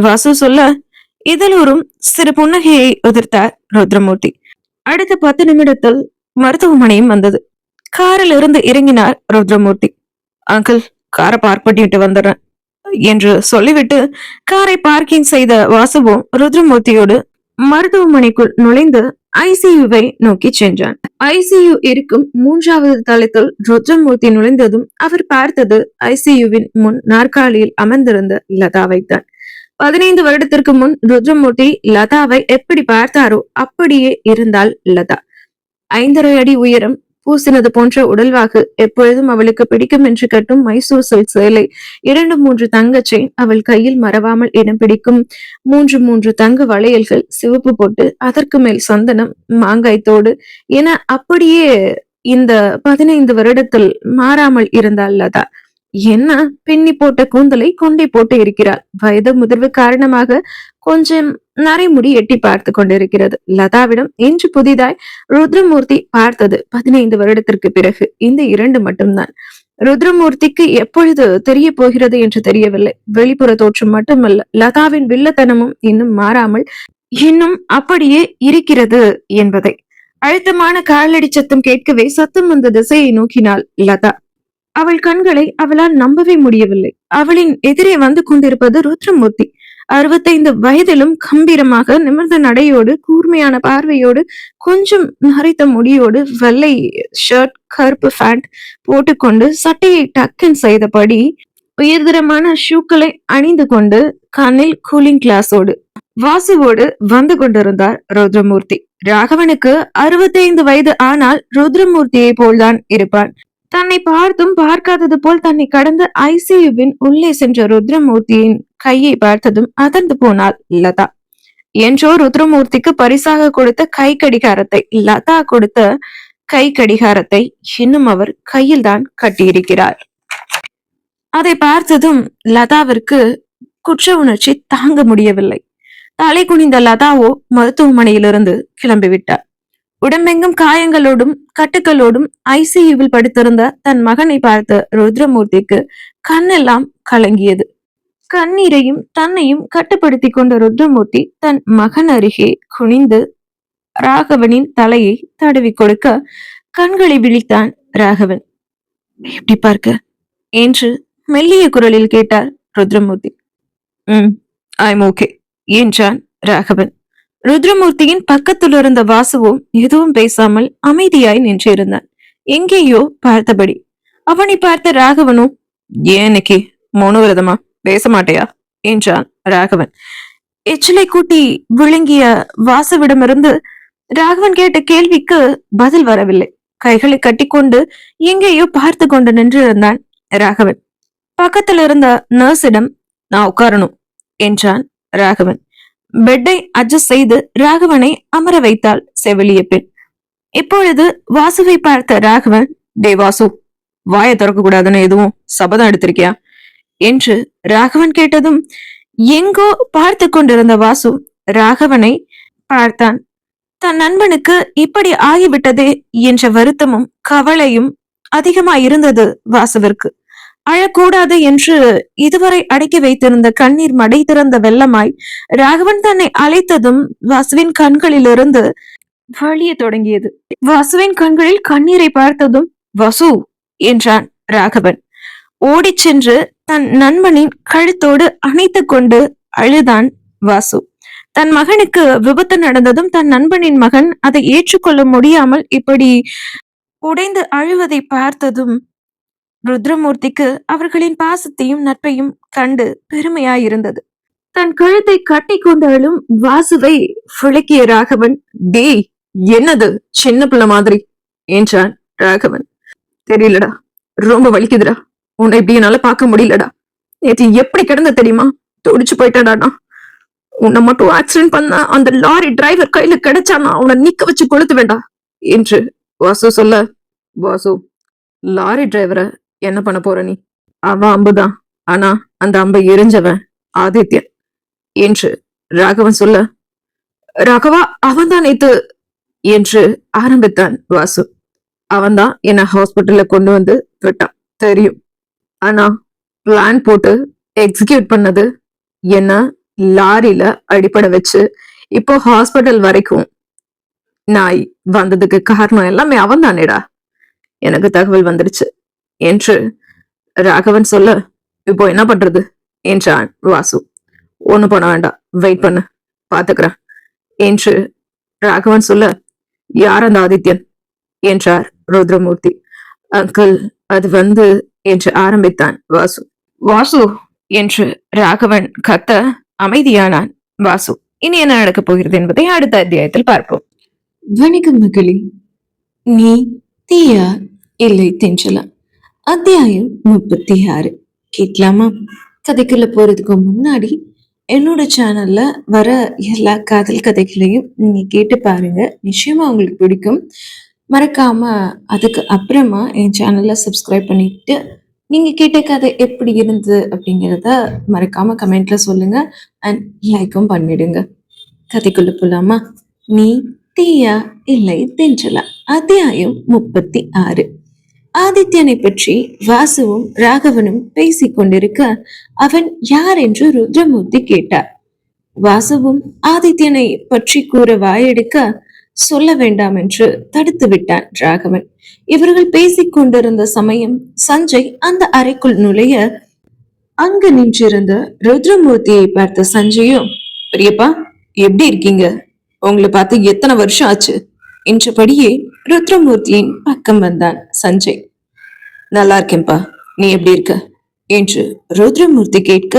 வாசு சொல்ல, இதழூரும் சிறு புன்னகையை உதிர்த்தார் ருத்ரமூர்த்தி. அடுத்த 10 நிமிடத்தில் மருத்துவமனையும் வந்தது. காரில் இருந்து இறங்கினார் ருத்ரமூர்த்தி. அங்கிள் காரை பார்க் பண்ணிட்டு வந்துடுறேன் என்று சொல்லிவிட்டு காரை பார்க்கிங் செய்த வாசுவும் ருத்ரமூர்த்தியோடு மருத்துவமனைக்குள் நுழைந்து ஐசியுவை நோக்கி சென்றான். ஐசியு இருக்கும் 3வது தளத்தில் ருத்ரமூர்த்தி நுழைந்ததும் அவர் பார்த்தது ஐசியுவின் முன் நாற்காலியில் அமர்ந்திருந்த லதாவைத்தான். 15 வருடத்திற்கு முன் ருத்ரமூர்த்தி லதாவை எப்படி பார்த்தாரோ அப்படியே இருந்தாள் லதா. 5.5 அடி உயரம், பூசினது போன்ற உடல்வாகு, எப்பொழுதும் அவளுக்கு பிடிக்கும் என்று கட்டும் மைசூர் சில்க் சேலை, 2-3 தங்க செயின், அவள் கையில் மறவாமல் இடம் பிடிக்கும் 3 தங்க வளையல்கள், சிவப்பு போட்டு அதற்கு மேல் சந்தனம், மாங்காய் தோடு என அப்படியே இந்த 15 வருடத்தில் மாறாமல் இருந்தாள் லதா. என்ன பின்னி போட்ட கூந்தலை கொண்டை போட்டு இருக்கிறாள். வயது முதிர்வு காரணமாக கொஞ்சம் நரைமுடி எட்டி பார்த்து கொண்டிருக்கிறது. லதாவிடம் இன்று புதிதாய் ருத்ரமூர்த்தி பார்த்தது 15 வருடத்திற்கு பிறகு இந்த 2 மட்டும்தான். ருத்ரமூர்த்திக்கு எப்பொழுது தெரிய போகிறது என்று தெரியவில்லை. வெளிப்புற தோற்றம் மட்டுமல்ல, லதாவின் வில்லத்தனமும் இன்னும் மாறாமல் இன்னும் அப்படியே இருக்கிறது என்பதை. அழுத்தமான காலடி சத்தம் கேட்கவே சத்தம் வந்த திசையை நோக்கினாள் லதா. அவள் கண்களை அவளால் நம்பவே முடியவில்லை. அவளின் எதிரே வந்து கொண்டிருப்பது ருத்ரமூர்த்தி. 65 வயதிலும் கம்பீரமாக நிமிர்ந்த நடையோடு, கூர்மையான பார்வையோடு, கொஞ்சம் நரைத்த முடியோடு, வெள்ளை ஷர்ட், கருப்பு பேண்ட் போட்டுக்கொண்டு, சட்டையை டக்கன் செய்தபடி, உயர்தரமான ஷூக்களை அணிந்து கொண்டு, கண்ணில் கூலிங் கிளாஸோடு வாசுவோடு வந்து கொண்டிருந்தார் ருத்ரமூர்த்தி. ராகவனுக்கு 65 வயது, ஆனால் ருத்ரமூர்த்தியை போல்தான் இருப்பான். தன்னை பார்த்தும் பார்க்காதது போல் தன்னை கடந்து ஐசியுவின் உள்ளே சென்ற ருத்ரமூர்த்தியின் கையை பார்த்ததும் அதிர்ந்து போனாள் லதா. என்றோ ருத்ரமூர்த்திக்கு பரிசாக கொடுத்த கை கடிகாரத்தை, லதா கொடுத்த கை கடிகாரத்தை இன்னும் அவர் கையில் தான் கட்டியிருக்கிறார். அதை பார்த்ததும் லதாவிற்கு குற்ற உணர்ச்சி தாங்க முடியவில்லை. தலை குனிந்த லதாவோ மருத்துவமனையிலிருந்து கிளம்பிவிட்டார். உடம்பெங்கும் காயங்களோடும் கட்டுக்களோடும் ஐசியூவில் படுத்திருந்த தன் மகனை பார்த்த ருத்ரமூர்த்திக்கு கண்ணெல்லாம் கலங்கியது. கண்ணீரையும் தன்னையும் கட்டுப்படுத்தி கொண்ட ருத்ரமூர்த்தி தன் மகன் அருகே குனிந்து ராகவனின் தலையை தடவி கொடுக்க கண்களை விழித்தான் ராகவன். எப்படி பார்க்க என்று மெல்லிய குரலில் கேட்டார் ருத்ரமூர்த்தி. ஐம் ஓகே என்றான் ராகவன். ருத்ரமூர்த்தியின் பக்கத்தில் இருந்த வாசுவும் எதுவும் பேசாமல் அமைதியாய் நின்றிருந்தான். எங்கேயோ பார்த்தபடி. அவனை பார்த்த ராகவனும், ஏன் இன்னைக்கு மௌனவிரதமா, பேச மாட்டையா என்றான் ராகவன். எச்சிலை கூட்டி விழுங்கிய வாசுவிடமிருந்து ராகவன் கேட்ட கேள்விக்கு பதில் வரவில்லை. கைகளை கட்டிக்கொண்டு எங்கேயோ பார்த்து கொண்டு நின்றிருந்தான் ராகவன். பக்கத்தில் இருந்த நர்ஸிடம், நான் உட்காரணும் என்றான் ராகவன். பெட்டை அட்ஜஸ்ட் செய்து ராகவனை அமர வைத்தாள் செவிலிய பெண். இப்பொழுது வாசுவை பார்த்த ராகவன், டே வாசு, வாயை திறக்க கூடாதுன்னு எதுவும் சபதம் எடுத்திருக்கியா என்று ராகவன் கேட்டதும் எங்கோ பார்த்து கொண்டிருந்த வாசு ராகவனை பார்த்தான். தன் நண்பனுக்கு இப்படி ஆகிவிட்டதே என்ற வருத்தமும் கவலையும் அதிகமாயிருந்தது வாசுவிற்கு. அழக்கூடாது என்று இதுவரை அடக்கி வைத்திருந்த கண்ணீர் மடை திறந்த வெள்ளமாய் ராகவன் தன்னை அழைத்ததும் வாசுவின் கண்களிலிருந்து வழிய தொடங்கியது. வாசுவின் கண்களில் கண்ணீரை பார்த்ததும், வாசு என்றான் ராகவன். ஓடிச் சென்று தன் நண்பனின் கழுத்தோடு அணைத்து கொண்டு அழுதான் வாசு. தன் மகனுக்கு விபத்து நடந்ததும் தன் நண்பனின் மகன் அதை ஏற்றுக்கொள்ள முடியாமல் இப்படி உடைந்து அழுவதை பார்த்ததும் ருத்ரமூர்த்திக்கு அவர்களின் பாசத்தையும் நட்பையும் கண்டு பெருமையாயிருந்தது. தன் கழுத்தை கட்டி கொண்டாலும் வாசுவை விளக்கிய ராகவன், டேய் என்னது சின்ன பிள்ளை மாதிரி என்றான் ராகவன். தெரியலடா, ரொம்ப வலிக்குதுடா, உன்னை இப்படி என்னால பார்க்க முடியலடா. நேற்று எப்படி கிடந்த தெரியுமா, துடிச்சு போயிட்டடாடா. உன்னை மட்டும் ஆக்சிடென்ட் பண்ண அந்த லாரி டிரைவர் கையில கிடைச்சானா உன்னை நிக்க வச்சு கொளுத்து வேண்டாம் என்று வாசு சொல்ல, வாசு, லாரி டிரைவரை என்ன பண்ண போற நீ? அவன் அம்புதான், ஆனா அந்த அம்பை எரிஞ்சவன் ஆதித்யன் என்று ராகவன் சொல்ல, ராகவா அவன்தான் நேத்து என்று ஆரம்பித்தான் வாசு. அவன்தான் என்ன ஹாஸ்பிட்டல்ல கொண்டு வந்து விட்டான் தெரியும். ஆனா பிளான் போட்டு எக்ஸிக்யூட் பண்ணது என்ன லாரியில அடிப்பட வச்சு இப்போ ஹாஸ்பிட்டல் வரைக்கும் நாய் வந்ததுக்கு காரணம் எல்லாமே அவன் தானேடா. எனக்கு தகவல் வந்துடுச்சு என்று ராகவன் சொல்ல, இப்போ என்ன பண்றது என்றான் வாசு. ஒண்ணு பண்ண வேண்டாம், வெயிட் பண்ணு, பாத்துக்கிறேன் என்று ராகவன் சொல்ல, யார் அந்த ஆதித்யன் என்றார் ருத்ரமூர்த்தி. அங்கிள் அது என்று ஆரம்பித்தான் வாசு. வாசு என்று ராகவன் கத்த அமைதியானான் வாசு. இனி என்ன நடக்கப் போகிறது என்பதை அடுத்த அத்தியாயத்தில் பார்ப்போம். வணக்கம் மகளே, நீ தீயா இல்லை தென்றலா, அத்தியாயம் 36 கேட்கலாமா? கதைக்குள்ள போறதுக்கு முன்னாடி என்னோட சேனல்ல வர எல்லா காதல் கதைகளையும் நீங்க கேட்டு பாருங்க, நிச்சயமா உங்களுக்கு பிடிக்கும். மறக்காம அதுக்கு அப்புறமா என் சேனல்ல சப்ஸ்கிரைப் பண்ணிட்டு நீங்க கேட்ட கதை எப்படி இருந்தது அப்படிங்கிறத மறக்காம கமெண்ட்ல சொல்லுங்க அண்ட் லைக்கும் பண்ணிடுங்க. கதைக்குள்ள போலாமா? நீ தீயா இல்லை தென்றலா, அத்தியாயம் 36. ஆதித்யனை பற்றி வாசுவும் ராகவனும் பேசிக் கொண்டிருக்க அவன் யார் என்று ருத்ரமூர்த்தி கேட்டார். வாசுவும் ஆதித்யனை பற்றி கூற வாயெடுக்க சொல்ல வேண்டாம் என்று தடுத்து விட்டான் ராகவன். இவர்கள் பேசிக் கொண்டிருந்த சமயம் சஞ்சய் அந்த அறைக்குள் நுழைய அங்கு நின்றிருந்த ருத்ரமூர்த்தியை பார்த்த சஞ்சயும், பெரியப்பா எப்படி இருக்கீங்க, உங்களை பார்த்து எத்தனை வருஷம் ஆச்சு என்றபடியே ருத்ரமூர்த்தியின் பக்கம் வந்தான் சஞ்சய். நல்லா இருக்கேன்பா, நீ எப்படி இருக்க என்று ருத்ரமூர்த்தி கேட்க,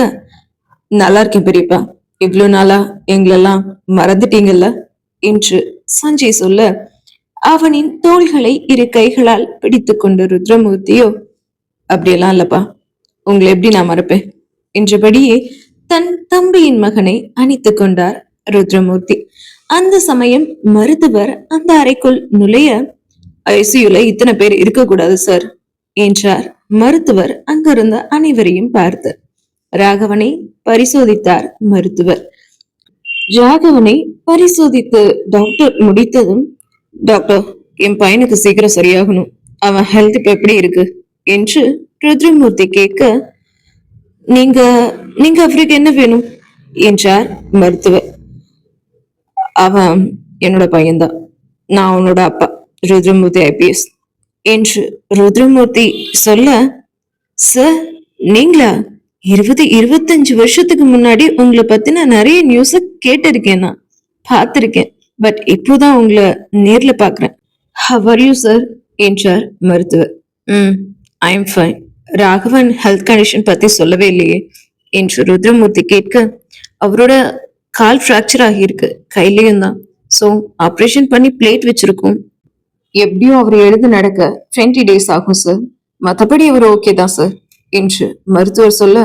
நல்லா இருக்கேன் பெரியப்பா, இவ்வளவு நாளா எங்களெல்லாம் மறந்துட்டீங்கல்ல என்று சஞ்சய் சொல்ல, அவனின் தோள்களை இரு கைகளால் பிடித்து கொண்டு ருத்ரமூர்த்தியோ, அப்படியெல்லாம் இல்லப்பா, உங்களை எப்படி நான் மறப்பேன் என்றபடியே தன் தம்பியின் மகனை அணைத்துக் கொண்டார் ருத்ரமூர்த்தி. அந்த சமயம் மருத்துவர் அந்த அறைக்குள் நுழைய, ஐசியூல இத்தனை பேர் இருக்கக்கூடாது சார் என்றார் மருத்துவர் அங்கிருந்த அனைவரையும் பார்த்து. ராகவனை பரிசோதித்தார் மருத்துவர். ராகவனை பரிசோதித்து டாக்டர் முடித்ததும், டாக்டர், என் பையனுக்கு சீக்கிரம் சரியாகணும், அவன் ஹெல்த் இப்ப எப்படி இருக்கு என்று ருத்ரமூர்த்தி கேட்க, நீங்க நீங்க அவருக்கு என்ன வேணும் என்றார் மருத்துவர். அவன் என்னோட பையன்தான், நான் அவனோட அப்பா, ருத்ரமூர்த்தி ஐபிஎஸ் என்று ருத்ரமூர்த்தி சொல்ல, சார் நீங்களா? 25 வருஷத்துக்கு முன்னாடி உங்களை பத்தி நான் நிறைய நியூஸ கேட்டிருக்கேன், நான் பார்த்திருக்கேன். பட் இப்போதான் உங்களை நேர்ல பாக்குறேன். ஹவ் ஆர் யூ சார் என்றார் மருத்துவர். I am fine. Raghavan health condition பத்தி சொல்லவே இல்லையே என்று ருத்ரமூர்த்தி கேட்க, அவரோட கால் ஃப்ராக்சர் ஆகியிருக்கு, கையிலையும் தான். ஸோ ஆப்ரேஷன் பண்ணி பிளேட் வச்சிருக்கோம். எப்படியும் அவர் எழுந்து நடக்க 20 days ஆகும் சார். மற்றபடி அவர் ஓகே தான் சார் என்று மருத்துவர் சொல்ல,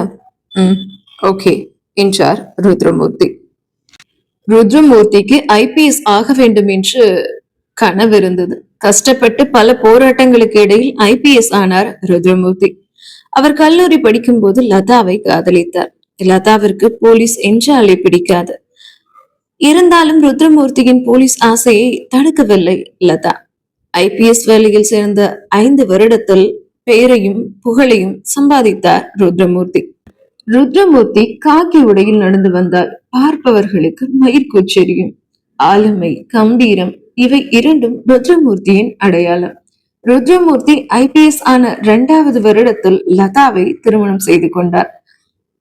ஓகே என்றார் ருத்ரமூர்த்தி. ருத்ரமூர்த்திக்கு ஐபிஎஸ் ஆக வேண்டும் என்று கனவு இருந்தது. கஷ்டப்பட்டு பல போராட்டங்களுக்கு இடையில் ஐபிஎஸ் ஆனார் ருத்ரமூர்த்தி. அவர் கல்லூரி படிக்கும் போது லதாவை காதலித்தார். லதாவிற்கு போலீஸ் என்றாலே பிடிக்காது. இருந்தாலும் ருத்ரமூர்த்தியின் போலீஸ் ஆசையை தடுக்கவில்லை லதா. ஐபிஎஸ் வேலையில் சேர்ந்த 5 வருடத்தில் பெயரையும் புகழையும் சம்பாதித்தார் ருத்ரமூர்த்தி. ருத்ரமூர்த்தி காக்கி உடையில் நடந்து வந்தால் பார்ப்பவர்களுக்கு மயிர்கூச்செறியும். ஆளுமை, கம்பீரம் இவை இரண்டும் ருத்ரமூர்த்தியின் அடையாளம். ருத்ரமூர்த்தி ஐபிஎஸ் ஆன 2வது வருடத்தில் லதாவை திருமணம் செய்து கொண்டார்.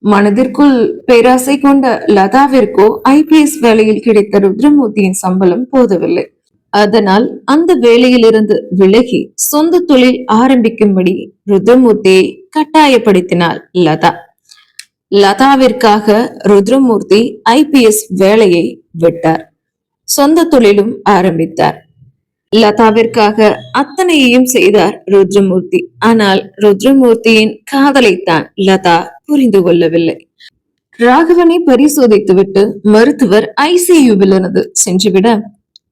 மனதிற்குள் பேராசை கொண்ட லதாவிற்கோ ஐபிஎஸ் வேலையில் கிடைத்த ருத்ரமூர்த்தியின் சம்பளம் போதவில்லை. அதனால் அந்த வேலையிலிருந்து விலகி சொந்த தொழில் ஆரம்பிக்கும்படி ருத்ரமூர்த்தியை கட்டாயப்படுத்தினார் லதா. லதாவிற்காக ருத்ரமூர்த்தி ஐபிஎஸ் வேலையை விட்டார். சொந்த தொழிலும் ஆரம்பித்தார். லதாவிற்காக அத்தனையையும் செய்தார் ருத்ரமூர்த்தி. ஆனால் ருத்ரமூர்த்தியின் காதலைத்தான் லதா புரிந்து கொள்ளவில்லை. ராகவனை பரிசோதித்துவிட்டு மருத்துவர் ஐசியூவில் இருந்து சென்றுவிட,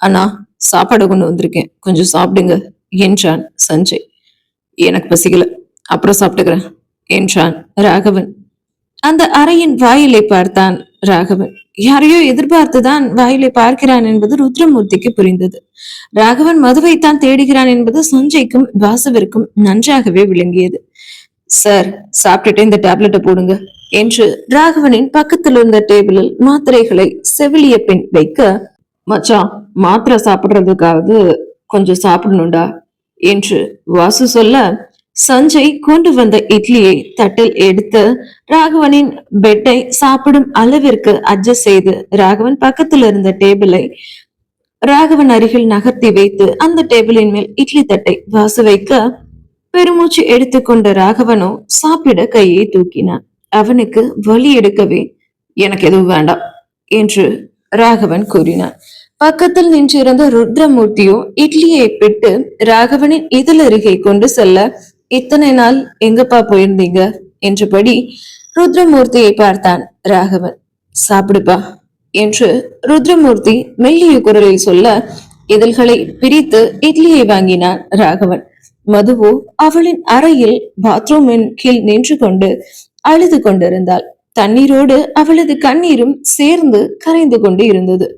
அண்ணா சாப்பாடு கொண்டு வந்திருக்கேன், கொஞ்சம் சாப்பிடுங்க என்றான் சஞ்சய். எனக்கு பசிக்கல, அப்புறம் சாப்பிட்டுக்கிறேன் என்றான் ராகவன். அந்த அறையின் வாயிலை பார்த்தான் ராகவன். யாரையோ எதிர்பார்த்துதான் வாயிலை பார்க்கிறான் என்பது ருத்ரமூர்த்திக்கு புரிந்தது. ராகவன் மதுவைத்தான் தேடுகிறான் என்பது சஞ்சய்க்கும் வாசுவிற்கும் நன்றாகவே விளங்கியது. சார், சாப்பிட்டுட்டு இந்த டேப்லெட்டை போடுங்க என்று ராகவனின் பக்கத்தில் இருந்த டேபிளில் மாத்திரைகளை செவிலிய பின் வைக்க, மச்சான் மாத்திரை சாப்பிடுறதுக்காவது கொஞ்சம் சாப்பிடணும்டா என்று வாசு சொல்ல, சஞ்சய் கொண்டு வந்த இட்லியை தட்டில் எடுத்து ராகவனின் பெட்டை சாப்பிடும் அளவிற்கு அட்ஜஸ்ட் செய்து ராகவன் பக்கத்தில் இருந்த டேபிளை ராகவன் அருகில் நகர்த்தி வைத்து அந்த டேபிளின் மேல் இட்லி தட்டை வாசு வைக்க, பெருமூச்சு எடுத்துக்கொண்ட ராகவனோ சாப்பிட கையை தூக்கினான். அவனுக்கு வலி எடுக்கவே, எனக்கு எதுவும் வேண்டாம் என்று ராகவன் கூறினான். பக்கத்தில் நின்றிருந்த ருத்ரமூர்த்தியோ இட்லியை பிட்டு ராகவனின் இதழருகே கொண்டு செல்ல, இத்தனை நாள் எங்கப்பா போயிருந்தீங்க என்றபடி ருத்ரமூர்த்தியை பார்த்தான் ராகவன். சாப்பிடுப்பா என்று ருத்ரமூர்த்தி மெல்லிய குரலில் சொல்ல, இதழ்களை பிரித்து இட்லியை வாங்கினான் ராகவன். மதுவோ அவளின் அறையில் பாத்ரூமின் கீழ் நின்று கொண்டு அழுது கொண்டிருந்தாள். தண்ணீரோடு அவளது கண்ணீரும் சேர்ந்து கரைந்து கொண்டு இருந்தது.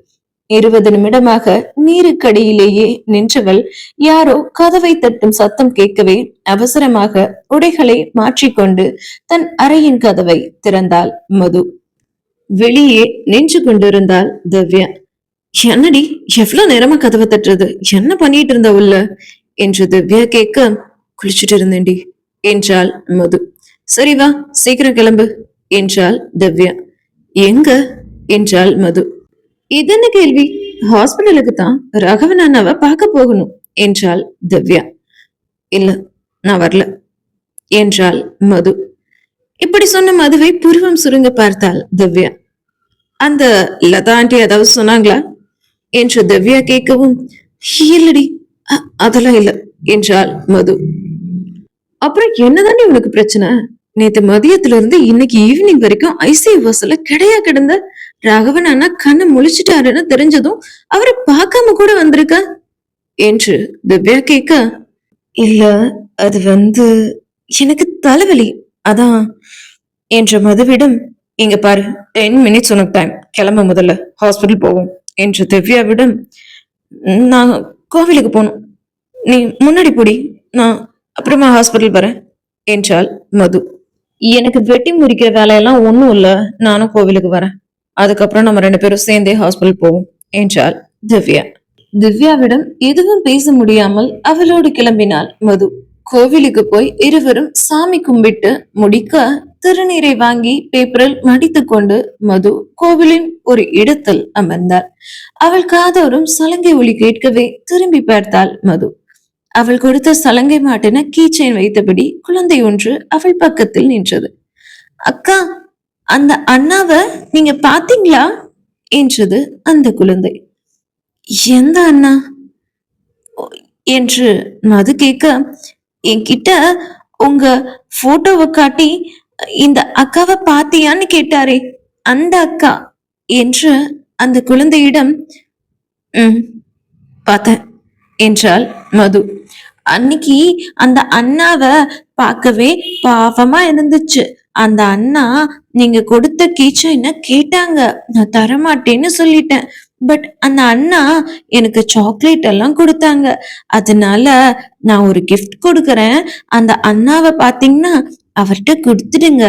20 நிமிடமாக நீருக்கடியிலேயே நின்றவள் யாரோ கதவை தட்டும் சத்தம் கேட்கவே அவசரமாக உடைகளை மாற்றிக்கொண்டு தன் அறையின் கதவை திறந்தாள் மது. வெளியே நின்று கொண்டிருந்தாள் திவ்யா. என்னடி, எவ்வளவு நேரமா கதவை தட்டுறது, என்ன பண்ணிட்டு இருந்த உள்ள என்று திவ்யா கேட்க, குளிச்சுட்டு இருந்தேன்டி என்றாள் மது. சரி வா, சீக்கிரம் கிளம்பு என்றாள் திவ்யா. எங்க என்றாள் மது. இதென்ன கேள்வி, ஹாஸ்பிட்டலுக்கு தான் ராகவன் அண்ணாவை பார்க்க போகணும் என்றாள் திவ்யா. இல்ல, நான் வரல என்றாள் மது. இப்படி சொன்ன மதுவை புருவம் சுருங்க பார்த்தாள் திவ்யா. அந்த லதா ஆண்டி ஏதாவது சொன்னாங்களா என்று திவ்யா கேட்கவும், இல்லடி, அதெல்லாம் இல்ல என்றாள் மது. அப்புறம் என்னதானே உனக்கு பிரச்சனை? நேத்து மதியத்துல இருந்து இன்னைக்கு ஈவினிங் வரைக்கும் ஐசியூ வாசல்ல கிடையா கிடந்த, ராகவன் அண்ணா கண்ணை முழிச்சிட்டாருன்னு தெரிஞ்சதும் அவரை பார்க்காம கூட வந்திருக்க என்று திவ்யா கேட்க, இல்ல அது எனக்கு தலைவலி அதான் என்ற மதுவிடம், இங்க பாரு 10 மினிட்ஸ் உனக்கு டைம், கிளம்ப முதல்ல ஹாஸ்பிட்டல் போவோம் என்று திவ்யாவிடம், நான் கோவிலுக்கு போகணும், நீ முன்னாடி போடி, நான் அப்புறமா ஹாஸ்பிட்டல் வரேன் என்றாள் மது. எனக்கு வெட்டி முறிக்கிற வேலையெல்லாம் ஒண்ணும் இல்ல, நானும் கோவிலுக்கு வரேன், அதுக்கப்புறம் நம்ம 2 பேரும் சேர்ந்தே ஹாஸ்பிட்டல் போவோம் என்றாள் திவ்யா. திவ்யாவிடம் எதுவும் பேச முடியாமல் அவளோடு கிளம்பினாள் மது. கோவிலுக்கு போய் இருவரும் சாமி கும்பிட்டு முடிக்க திருநீரை வாங்கி பேப்பரில் மடித்துக் கொண்டு மது கோவிலின் ஒரு இடத்தில் அமர்ந்தாள். அவள் காதோறும் சலங்கை ஒலி கேட்கவே திரும்பி பார்த்தாள் மது. அவள் கொடுத்த சலங்கை மாட்டின கீச்சைன் வைத்தபடி குழந்தை ஒன்று அவள் பக்கத்தில் நின்றது. அக்கா, அந்த அண்ணாவை நீங்க பாத்தீங்களா என்றது அந்த குழந்தை. எந்த அண்ணா என்று மது கேட்க, என்கிட்ட உங்க போட்டோவை காட்டி இந்த அக்காவை பாத்தியான்னு கேட்டாரே அந்த அக்கா என்று அந்த குழந்தையிடம், பார்த்தேன் என்றாள் மது. அன்னைக்கு அந்த அண்ணாவை பார்க்கவே பாவமா இருந்துச்சு. அந்த அண்ணா நீங்க கொடுத்த கீச்சைனை கேட்டாங்க, நான் தரமாட்டேன்னு சொல்லிட்டேன். பட் அந்த அண்ணா எனக்கு சாக்லேட் எல்லாம் கொடுத்தாங்க. அதனால நான் ஒரு கிஃப்ட் கொடுக்கறேன், அந்த அண்ணாவை பாத்தீங்கன்னா அவர்கிட்ட கொடுத்துடுங்க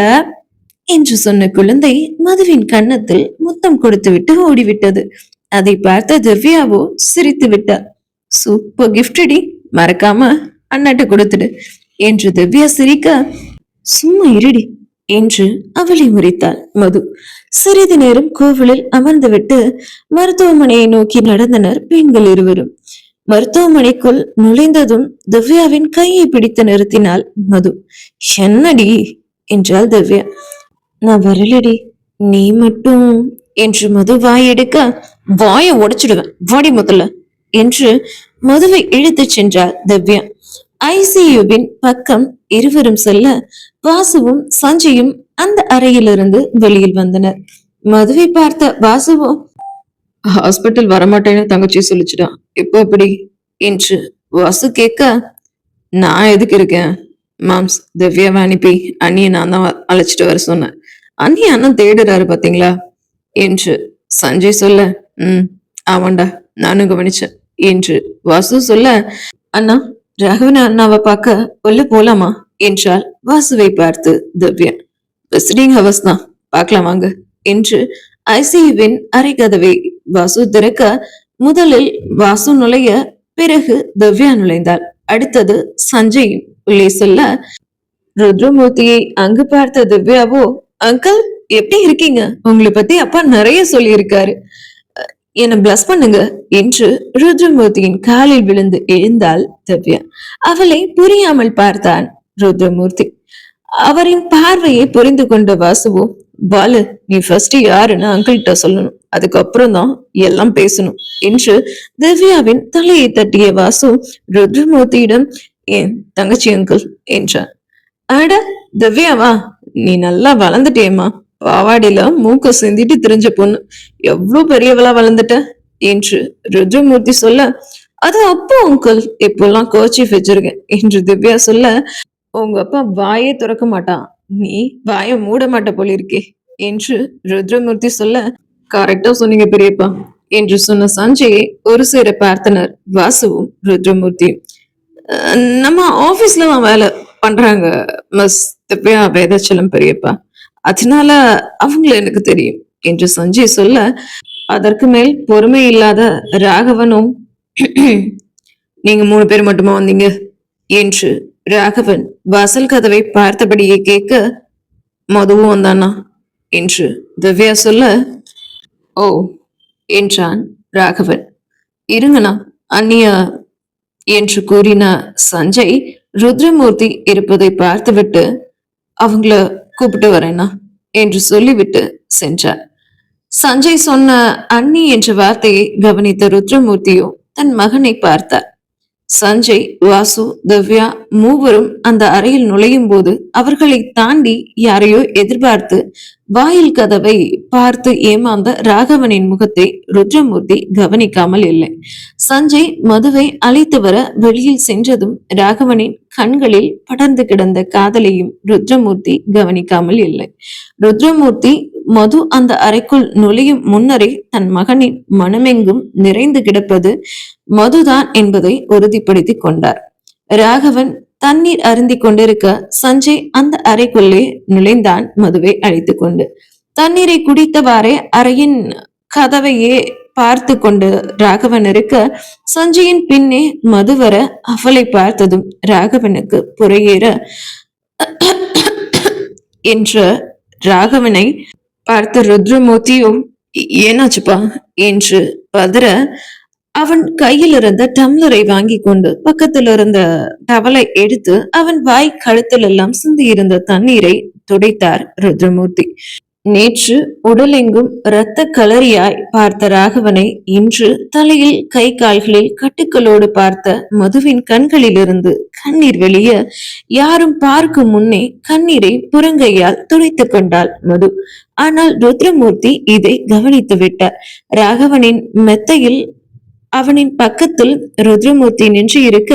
என்று சொன்ன குழந்தை மதுவின் கன்னத்தில் முத்தம் கொடுத்து விட்டு ஓடிவிட்டது. அதை பார்த்த திவ்யாவோ சிரித்து விட்டார். சூப்பர் கிஃப்டடி, மறக்காம அண்ணாட்ட கொடுத்துடு என்று திவ்யா சிரிக்க, சும்மா இருடி என்று அவளை முறைத்தாள் மது. சிறிது நேரம் கோவிலில் அமர்ந்துவிட்டு மருத்துவமனையை நோக்கி நடந்தனர் பெண்கள் இருவரும். மருத்துவமனைக்குள் நுழைந்ததும் திவ்யாவின் கையை பிடித்து நிறுத்தினாள் மது. என்னடி என்றாள் திவ்யா. நான் வரலடி, நீ மட்டும் என்று மது வாயெடுக்க, வாய உடைச்சிடுவேன் வாடி முதல்ல என்று மதுவை இழுத்துச் சென்றாள் திவ்யா. ஐசியுவின் பக்கம் இருவரும் செல்ல வாசுவும் சஞ்சயும் அந்த அறையிலிருந்து வெளியில் வந்தனர். மதுவை பார்த்த வாசுவும், ஹாஸ்பிட்டல் வரமாட்டேன்னு தங்கச்சி சொல்லிச்சுடா, இப்போ எப்படி என்று வாசு கேட்க, நான் எதுக்கு இருக்கேன் மாம்ஸ், திவ்யாவை அனுப்பி அண்ணியை நான் தான் அழைச்சிட்டு வர சொன்னேன், அண்ணி அண்ணன் தேடுறாரு பாத்தீங்களா என்று சஞ்சய் சொல்ல, ஆமாண்டா நானும் கவனிச்சேன் என்று வாசு சொல்ல, அண்ணா ராகவன் அண்ணாவை பார்க்க உள்ள போலாமா என்றால் வாசுவை பார்த்து திவ்யா. விசிட்டிங் ஹவர்ஸ் தான், பார்க்கலாம் வாங்க என்று ஐசியுவின் அறை கதவை வாசு திறக்க, முதலில் வாசு நுழைய, பிறகு திவ்யா நுழைந்தாள். அடுத்தது சஞ்சய் உள்ளே சொல்ல, ருத்ரமூர்த்தியை அங்கு பார்த்த திவ்யாவோ, அங்கிள் எப்படி இருக்கீங்க, உங்களை பத்தி அப்பா நிறைய சொல்லி இருக்காரு, என்னை பிளஸ் பண்ணுங்க என்று ருத்ரமூர்த்தியின் காலில் விழுந்து எழுந்தாள் திவ்யா. அவளை புரியாமல் பார்த்தான் ருத்ரமூர்த்தி. அவரின் பார்வையை புரிந்து கொண்ட வாசுவோ, பாலு நீ ஃபர்ஸ்ட் யாருன்னு அங்கிள்கிட்ட சொல்லணும், அதுக்கப்புறம் தான் எல்லாம் பேசணும் என்று திவ்யாவின் தலையை தட்டிய வாசு ருத்ரமூர்த்தியிடம், ஏன் தங்கச்சி அங்கிள் என்றான். அட திவ்யாவா, நீ நல்லா வளர்ந்துட்டேம்மா, பாவாடியில மூக்க சிந்திட்டு திரிஞ்ச பொண்ணு, எவ்வளவு பெரியவளா வளர்ந்துட்ட என்று ருத்ரமூர்த்தி சொல்ல, அது அப்போ அங்கிள், இப்பெல்லாம் கர்ச்சீஃப் வச்சிருக்கேன் என்று திவ்யா சொல்ல, உங்க அப்பா வாயே திறக்க மாட்டான், நீ வாய மூட மாட்ட போல இருக்கே என்று ருத்ரமூர்த்தி சொல்ல, கரெக்டா சொன்னீங்க பெரியப்பா என்று சொன்ன சஞ்சயை ஒரு சேர பார்த்தனர் வாசுவும் ருத்ரமூர்த்தியும். நம்ம ஆபீஸ்ல தான் வேலை பண்றாங்க மிஸ் திவ்யா வேதாச்சலம் பெரியப்பா, அதனால அவங்கள எனக்கு தெரியும் என்று சஞ்சய் சொல்ல, அதற்கு மேல் பொறுமை இல்லாத ராகவனும், நீங்க 3 பேர் மட்டுமா வந்தீங்க என்று ராகவன் வாசல் கதவை பார்த்தபடியே கேட்க, மதுவும் வந்தானா என்று திவ்யா சொல்ல, ஓ என்றான் ராகவன். இருங்கண்ணா அந்நிய என்று கூறின சஞ்சய் ருத்ரமூர்த்தி இருப்பதை பார்த்துவிட்டு, அவங்கள கூப்பிட்டு வரேனா என்று சொல்லிவிட்டு சென்றார். சஞ்சய் சொன்ன அண்ணி என்ற வார்த்தையை கவனித்த ருத்ரமூர்த்தியோ தன் மகனை பார்த்தார். சஞ்சய், வாசு, திவ்யா மூவரும் அந்த அறையில் நுழையும் போது அவர்களை தாண்டி யாரையோ எதிர்பார்த்து வாயில் கதவை பார்த்து ஏமாந்த ராகவனின் முகத்தை ருத்ரமூர்த்தி கவனிக்காமல் இல்லை. சஞ்சய் மதுவை அழைத்து வர வெளியில் சென்றதும் ராகவனின் கண்களில் படர்ந்து கிடந்த காதலையும் ருத்ரமூர்த்தி கவனிக்காமல் இல்லை. ருத்ரமூர்த்தி மது அந்த அறைக்குள் நுழையும் முன்னரே தன் மகனின் மனமெங்கும் நிறைந்து கிடப்பது மதுதான் என்பதை உறுதிப்படுத்திக் கொண்டார். ராகவன் தண்ணீர் அருந்தி கொண்டிருக்க சஞ்சய் அந்த அறைக்குள்ளே நுழைந்தான் மதுவை அழைத்து கொண்டு. தண்ணீரை குடித்தவாறே அறையின் கதவையே பார்த்து கொண்டு ராகவன் இருக்க சஞ்சயின் பின்னே மது வர அவளை பார்த்ததும் ராகவனுக்கு புறையேற என்ற ராகவனை பார்த்த ருத்ரமூர்த்தியும் ஏனாச்சுப்பா என்று பதற அவன் கையில் இருந்த டம்ளரை வாங்கி கொண்டு பக்கத்தில் இருந்த டவலை எடுத்து அவன் வாய் கழுத்தில் எல்லாம் சிந்தி இருந்த தண்ணீரை துடைத்தார் ருத்ரமூர்த்தி. நேற்று உடலெங்கும் இரத்த களரியாய் பார்த்த ராகவனை இன்று தலையில் கை கால்களில் கட்டுக்களோடு பார்த்த மதுவின் கண்களிலிருந்து கண்ணீர் வெளிய யாரும் பார்க்கும் முன்னே கண்ணீரை புறங்கையால் துடைத்துக் கொண்டாள் மது. ஆனால் ருத்ரமூர்த்தி இதை கவனித்து விட்டார். ராகவனின் மெத்தையில் அவனின் பக்கத்தில் ருத்ரமூர்த்தி நின்று இருக்க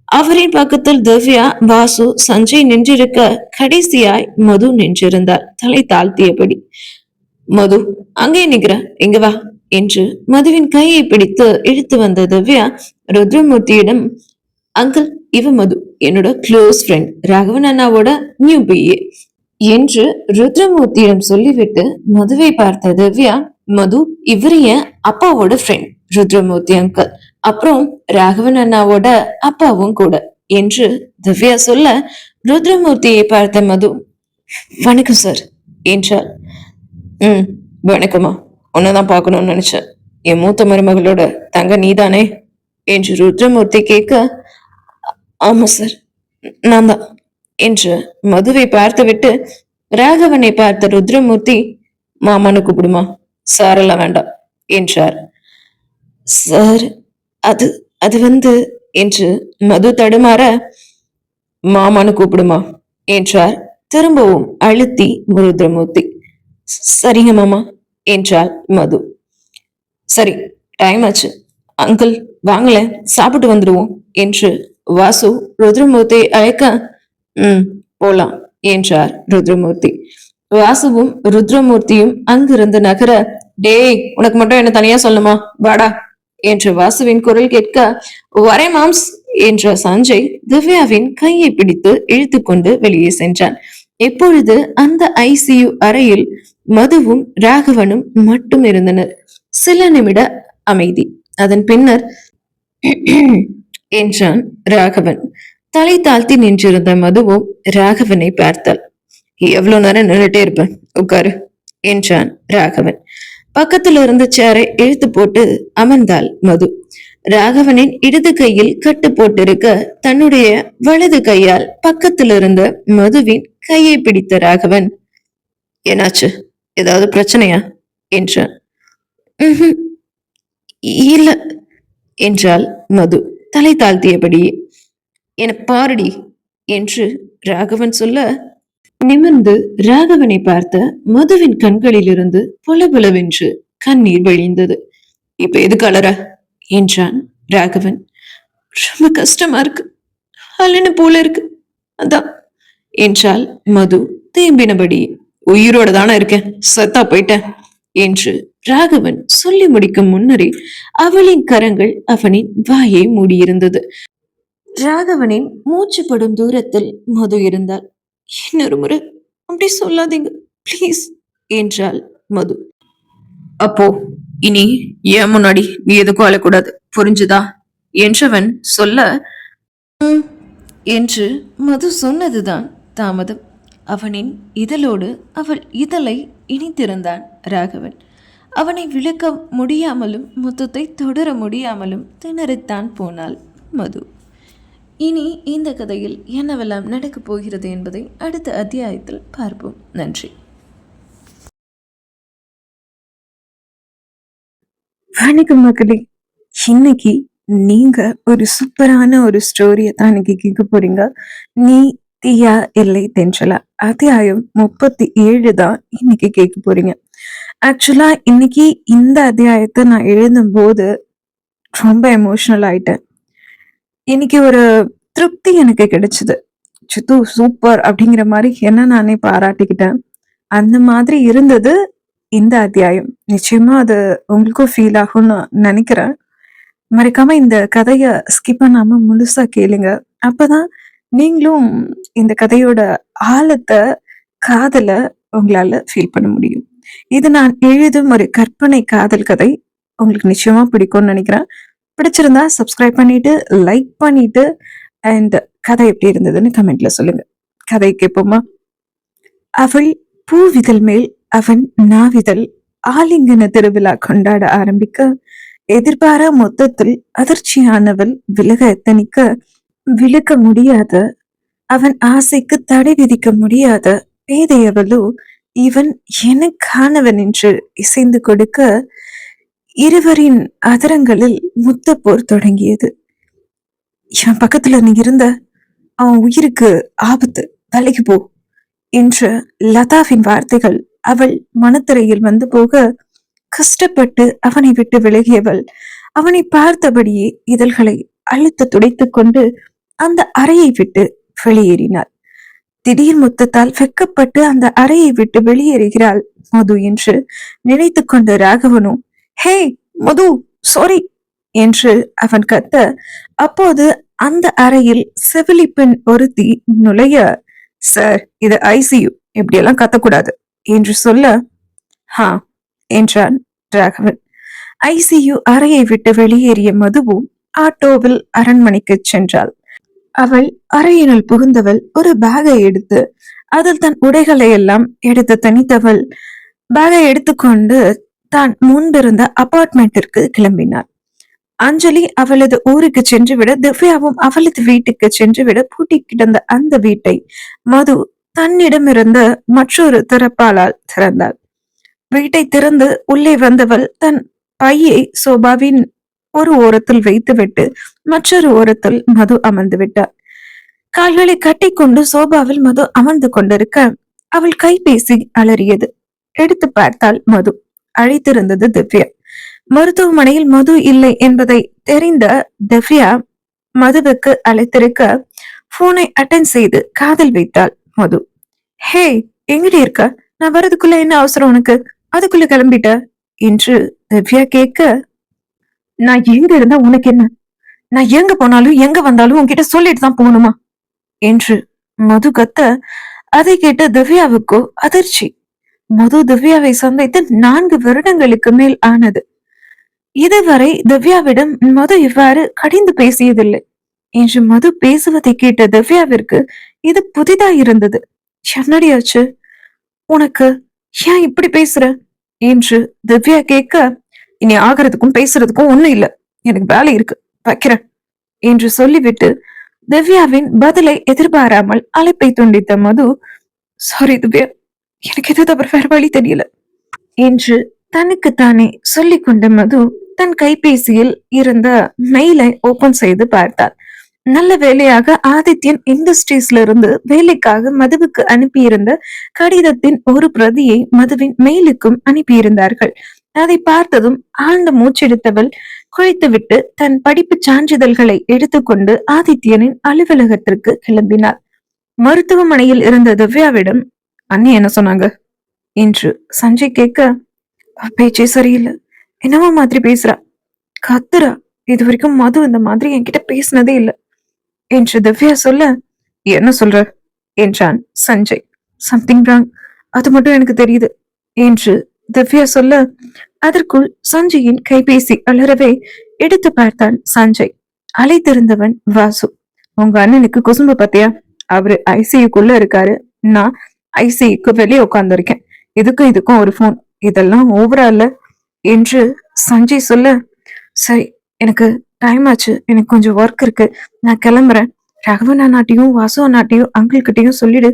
அவரின் பக்கத்தில் திவ்யா, வாசு, சஞ்சய் நின்றிருக்க கடைசியாய் மது நின்றிருந்தார் தலை தாழ்த்தியபடி. மது, அங்கே நிக்கிற, இங்க வா என்று மதுவின் கையை பிடித்து இழுத்து வந்த திவ்யா ருத்ரமூர்த்தியிடம், அங்கிள், இவ மது, என்னோட க்ளோஸ் ஃப்ரெண்ட், ராகவன் அண்ணாவோட நியூ பிஏ என்று ருத்ரமூர்த்தியிடம் சொல்லிவிட்டு மதுவை பார்த்த திவ்யா, மது, இவரு என் அப்பாவோட ஃப்ரெண்ட் ருத்ரமூர்த்தி அங்கிள், அப்புறம் ராகவன் அண்ணாவோட அப்பாவும் கூட என்று திவ்யா சொல்ல ருத்ரமூர்த்தியை பார்த்த மது, வணக்கம் சார் என்றார். வணக்கமா, உன்னதான் பார்க்கணும்னு நினைச்சேன். என் மூத்த மருமகளோட தங்க நீதானே என்று ருத்ரமூர்த்தி கேட்க, ஆமா சார், நான் தான் என்று மதுவை பார்த்துவிட்டு ராகவனை பார்த்த ருத்ரமூர்த்தி, மாமான்னு கூப்பிடுமா, சாரெல்லாம் வேண்டாம் என்றார். சார், அது அது வந்து என்று மது தடுமாற, மாமான்னு கூப்பிடுமா என்றார் திரும்பவும் அழுத்தி ருத்ரமூர்த்தி. சரிங்க மாமா என்றாள் மது. சரி, டைம் ஆச்சு, அங்கிள் வாங்கல, சாப்பிட்டு வந்துடுவோம் என்று வாசு ருத்ரமூர்த்தி அழைக்க, போலாம் என்றார் ருத்ரமூர்த்தி. வாசுவும் ருத்ரமூர்த்தியும் அங்கிருந்து நகர, டேய், உனக்கு மட்டும் என்ன தனியா சொல்லுமா, வாடா என்று வாசுவின் குரல் கேட்க, வரே மாம்ஸ் என்ற சஞ்சய் திவ்யாவின் கையை பிடித்து இழுத்து கொண்டு வெளியே சென்றான். இப்பொழுது அந்த ஐசியு அறையில் மதுவும் ராகவனும் மட்டும் இருந்தனர். சில நிமிட அமைதி. அதன் பின்னர் என்றான் ராகவன். தலை தாழ்த்தி நின்றிருந்த மதுவும் ராகவனை பார்த்தாள். எவ்வளவு நேரம் நின்றுட்டே இருப்பேன், உட்காரு என்றான் ராகவன். பக்கத்தில் இருந்த சேரை இழுத்து போட்டு அமர்ந்தாள் மது. ராகவனின் இடது கையில் கட்டு போட்டிருக்க தன்னுடைய வலது கையால் பக்கத்தில் இருந்த மதுவின் கையை பிடித்த ராகவன், என்னாச்சு, ஏதாவது பிரச்சனையா என்றான். இல்ல என்றாள் மது தலை தாழ்த்தியபடியே. என பாருடி என்று ராகவன் சொல்ல நிமிர்ந்து ராகவனை பார்த்த மதுவின் கண்களிலிருந்து பொலபொலவென்று கண்ணீர் வழிந்தது. இப்ப எது கலர என்றான் ராகவன். ரொம்ப கஷ்டமா இருக்கு, அல்லன்னு போல இருக்கு, அதான் என்றாள் மது தேம்பினபடி. உயிரோட தானே இருக்கேன், சத்தா போயிட்டேன் என்று ராகவன் சொல்லி முடிக்கும் முன்னரே அவளின் கரங்கள் அவனின் வாயை மூடியிருந்தது. ராகவனின் மூச்சுப்படும் தூரத்தில் மது இருந்தாள். இன்னொரு முறை அப்படி சொல்லாதீங்க பிளீஸ் என்றாள் மது. அப்போ இனி ஏன் முன்னாடி நீ எதுக்கும் அழக்கூடாது, புரிஞ்சுதா என்றவன் சொல்ல, என்று மது சொன்னதுதான் தாமதம். அவனின் இதழோடு அவள் இதழை இணைத்திருந்தான் ராகவன். அவனை விளக்க முடியாமலும் முத்தத்தை தொடர முடியாமலும் திணறித்தான் போனாள் மது. இனி இந்த கதையில் என்னவெல்லாம் நடக்கப் போகிறது என்பதை அடுத்த அத்தியாயத்தில் பார்ப்போம். நன்றி. வணக்கம் மக்களே. இன்னைக்கு நீங்க ஒரு சூப்பரான ஒரு ஸ்டோரிய தான் இன்னைக்கு கேட்க போறீங்க. நீ தீயா இல்லை தென்றலா அத்தியாயம் 37 தான் இன்னைக்கு கேட்க போறீங்க. ஆக்சுவலா இன்னைக்கு இந்த அத்தியாயத்தை நான் எழுதும்போது ரொம்ப எமோஷனல் ஆயிட்டேன். இன்னைக்கு ஒரு திருப்தி எனக்கு கிடைச்சது. சித்து சூப்பர் அப்படிங்கிற மாதிரி என்ன நானே பாராட்டிக்கிட்டேன். அந்த மாதிரி இருந்தது இந்த அத்தியாயம். நிச்சயமா அது உங்களுக்கும் ஃபீல் ஆகும்னு நினைக்கிறேன். மறக்காம இந்த கதைய ஸ்கிப் பண்ணாம முழுசா கேளுங்க. அப்பதான் நீங்களும் இந்த கதையோட ஆழத்த, காதல உங்களால ஃபீல் பண்ண முடியும். இது நான் எழுதும் ஒரு கற்பனை காதல் கதை. உங்களுக்கு நிச்சயமா பிடிக்கும்னு நினைக்கிறேன். பிடிச்சிருந்தா சப்ஸ்கிரைப் பண்ணிட்டு, லைக் பண்ணிட்டு, அண்ட் கதை எப்படி இருந்ததுன்னு கமெண்ட்ல சொல்லுங்க. கதை கேட்போமா? அவள் பூவிதழ் மேல் அவன் நாவிதழ் ஆலிங்கன திருவிழா கொண்டாட ஆரம்பிக்க எதிர்பாரா மொத்தத்தில் அதிர்ச்சியானவள் விலக எத்தனிக்க விலக்க முடியாத அவன் ஆசைக்கு தடை விதிக்க முடியாத பேதையவளோ இவன் எனக்கானவன் என்று இசைந்து கொடுக்க இருவரின் அதரங்களில் முத்தப்போர் தொடங்கியது. என் பக்கத்துல நீ இருந்த அவன் உயிருக்கு ஆபத்து, விலகி போ என்ற லதாவின் வார்த்தைகள் அவள் மனத்திரையில் வந்து போக கஷ்டப்பட்டு அவனை விட்டு விலகியவள் அவனை பார்த்தபடியே இதழ்களை அழுத்த துடைத்துக் கொண்டு அந்த அறையை விட்டு வெளியேறினாள். திடீர் முத்தத்தால் வெக்கப்பட்டு அந்த அறையை விட்டு வெளியேறுகிறாள் மது என்று நினைத்து கொண்ட ராகவனும், ஹே மது, சாரி என்று அவன் கத்த, அப்போது அந்த அறையில் செவிலி பெண் ஒருத்தி நுழைய, சார் இது ஐசியு, இப்படியெல்லாம் கத்தக்கூடாது என்று சொல்ல, ஹா என்றான் ராகவன். ஐசியு அறையை விட்டு வெளியேறிய மதுவும் ஆட்டோவில் அரண்மனைக்கு சென்றாள். அவள் அறையினுள் புகுந்தவள் ஒரு பேகை எடுத்து அதில் தன் உடைகளை எல்லாம் எடுத்து தனித்தவள் பேகை எடுத்துக்கொண்டு தான் முன்பிருந்த அபார்ட்மெண்டிற்கு கிளம்பினாள். அஞ்சலி அவளது ஊருக்கு சென்றுவிட, திவ்யாவும் அவளது வீட்டுக்கு சென்றுவிட பூட்டி கிடந்த அந்த வீட்டை மது தன்னிடமிருந்த மற்றொரு திறப்பாளால் திறந்தாள். வீட்டை திறந்து உள்ளே வந்தவள் தன் பையை சோபாவின் ஒரு ஓரத்தில் வைத்துவிட்டு மற்றொரு ஓரத்தில் மது அமர்ந்து விட்டாள். கால்களை கட்டிக்கொண்டு சோபாவில் மது அமர்ந்து கொண்டிருக்க அவள் கைபேசி அலறியது. எடுத்து பார்த்தாள் மது. அழைத்திருந்தது திவ்யா. மருத்துவமனையில் மது இல்லை என்பதை தெரிந்த திவ்யா மதுவுக்கு அழைத்திருக்க போனை அட்டன் செய்து காதல் வைத்தாள் மது. ஹே, எங்கடி இருக்க? நான் வரதுக்குள்ள என்ன அவசரம் உனக்கு? அதுக்குள்ள கிளம்பிட்ட என்று திவ்யா கேட்க, நான் எங்க இருந்தா உனக்கு என்ன? நான் எங்க போனாலும் எங்க வந்தாலும் உன்கிட்ட சொல்லிட்டு தான் போகணுமா என்று மது கத்த, அதை கேட்ட திவ்யாவுக்கோ அதிர்ச்சி. மது திவ்யாவை சந்தித்து 4 வருடங்களுக்கு மேல் ஆனது. இதுவரை திவ்யாவிடம் மது இவ்வாறு கடிந்து பேசியதில்லை என்று மது பேசுவதை கேட்ட திவ்யாவிற்கு இது புதிதா இருந்தது. என்னடியாச்சு உனக்கு? ஏன் இப்படி பேசுற என்று திவ்யா கேட்க, இனி ஆகிறதுக்கும் பேசுறதுக்கும் ஒண்ணும் இல்ல, எனக்கு வேலை இருக்கு, வைக்கிறேன் என்று சொல்லிவிட்டு திவ்யாவின் பதிலை எதிர்பாராமல் அழைப்பை துண்டித்த மது, சாரி திவ்யா, எனக்கு எது தவிர வேற வழி தெரியல என்று தனக்குத்தானே சொல்லிக் கொண்ட மது தன் கைபேசியில் இருந்த மெயிலை ஓபன் செய்து பார்த்தாள். நல்ல வேலையாக ஆதித்யன் இண்டஸ்ட்ரீஸ்ல இருந்து வேலைக்காக மதுவுக்கு அனுப்பியிருந்த கடிதத்தின் ஒரு பிரதியை மதுவின் மெயிலுக்கும் அனுப்பியிருந்தார்கள். அதை பார்த்ததும் ஆழ்ந்த மூச்செடுத்தவள் குளித்துவிட்டு தன் படிப்பு சான்றிதழ்களை எடுத்துக்கொண்டு ஆதித்யனின் அலுவலகத்திற்கு கிளம்பினாள். மருத்துவமனையில் இருந்த திவ்யாவிடம், அண்ணி என்ன சொன்னாங்க என்று சஞ்சய் கேட்க, பேச்சே சரியில்லை, என்னவோ மாதிரி பேசுறா, கத்துறா, இது வரைக்கும் மது இந்த மாதிரி என்கிட்ட பேசினதே இல்லை என்று திவ்யா சொல்ல, என்ன சொல்ற என்றான் சஞ்சய். சம்திங் ராங், அது மட்டும் எனக்கு தெரியுது என்று திவ்யா சொல்ல, அதற்குள் சஞ்சயின் கைபேசி அலறவே எடுத்து பார்த்தான் சஞ்சய். அழைத்திருந்தவன் வாசு. உங்க அண்ணனுக்கு குசும்பு பத்தியா? அவரு ஐசியுக்குள்ள இருக்காரு, நான் ஐசியுக்கு வெளியே உட்கார்ந்துருக்கேன், இதுக்கும் ஒரு போன், இதெல்லாம் ஓவரா இல்ல என்று சஞ்சய் சொல்ல, சரி எனக்கு டைம் ஆச்சு, எனக்கு கொஞ்சம் ஒர்க் இருக்கு, நான் கிளம்புறேன், ரகவன் அண்ணாட்டையும் வாசு அண்ணாட்டையும் அங்கிள் கிட்டையும் சொல்லிடு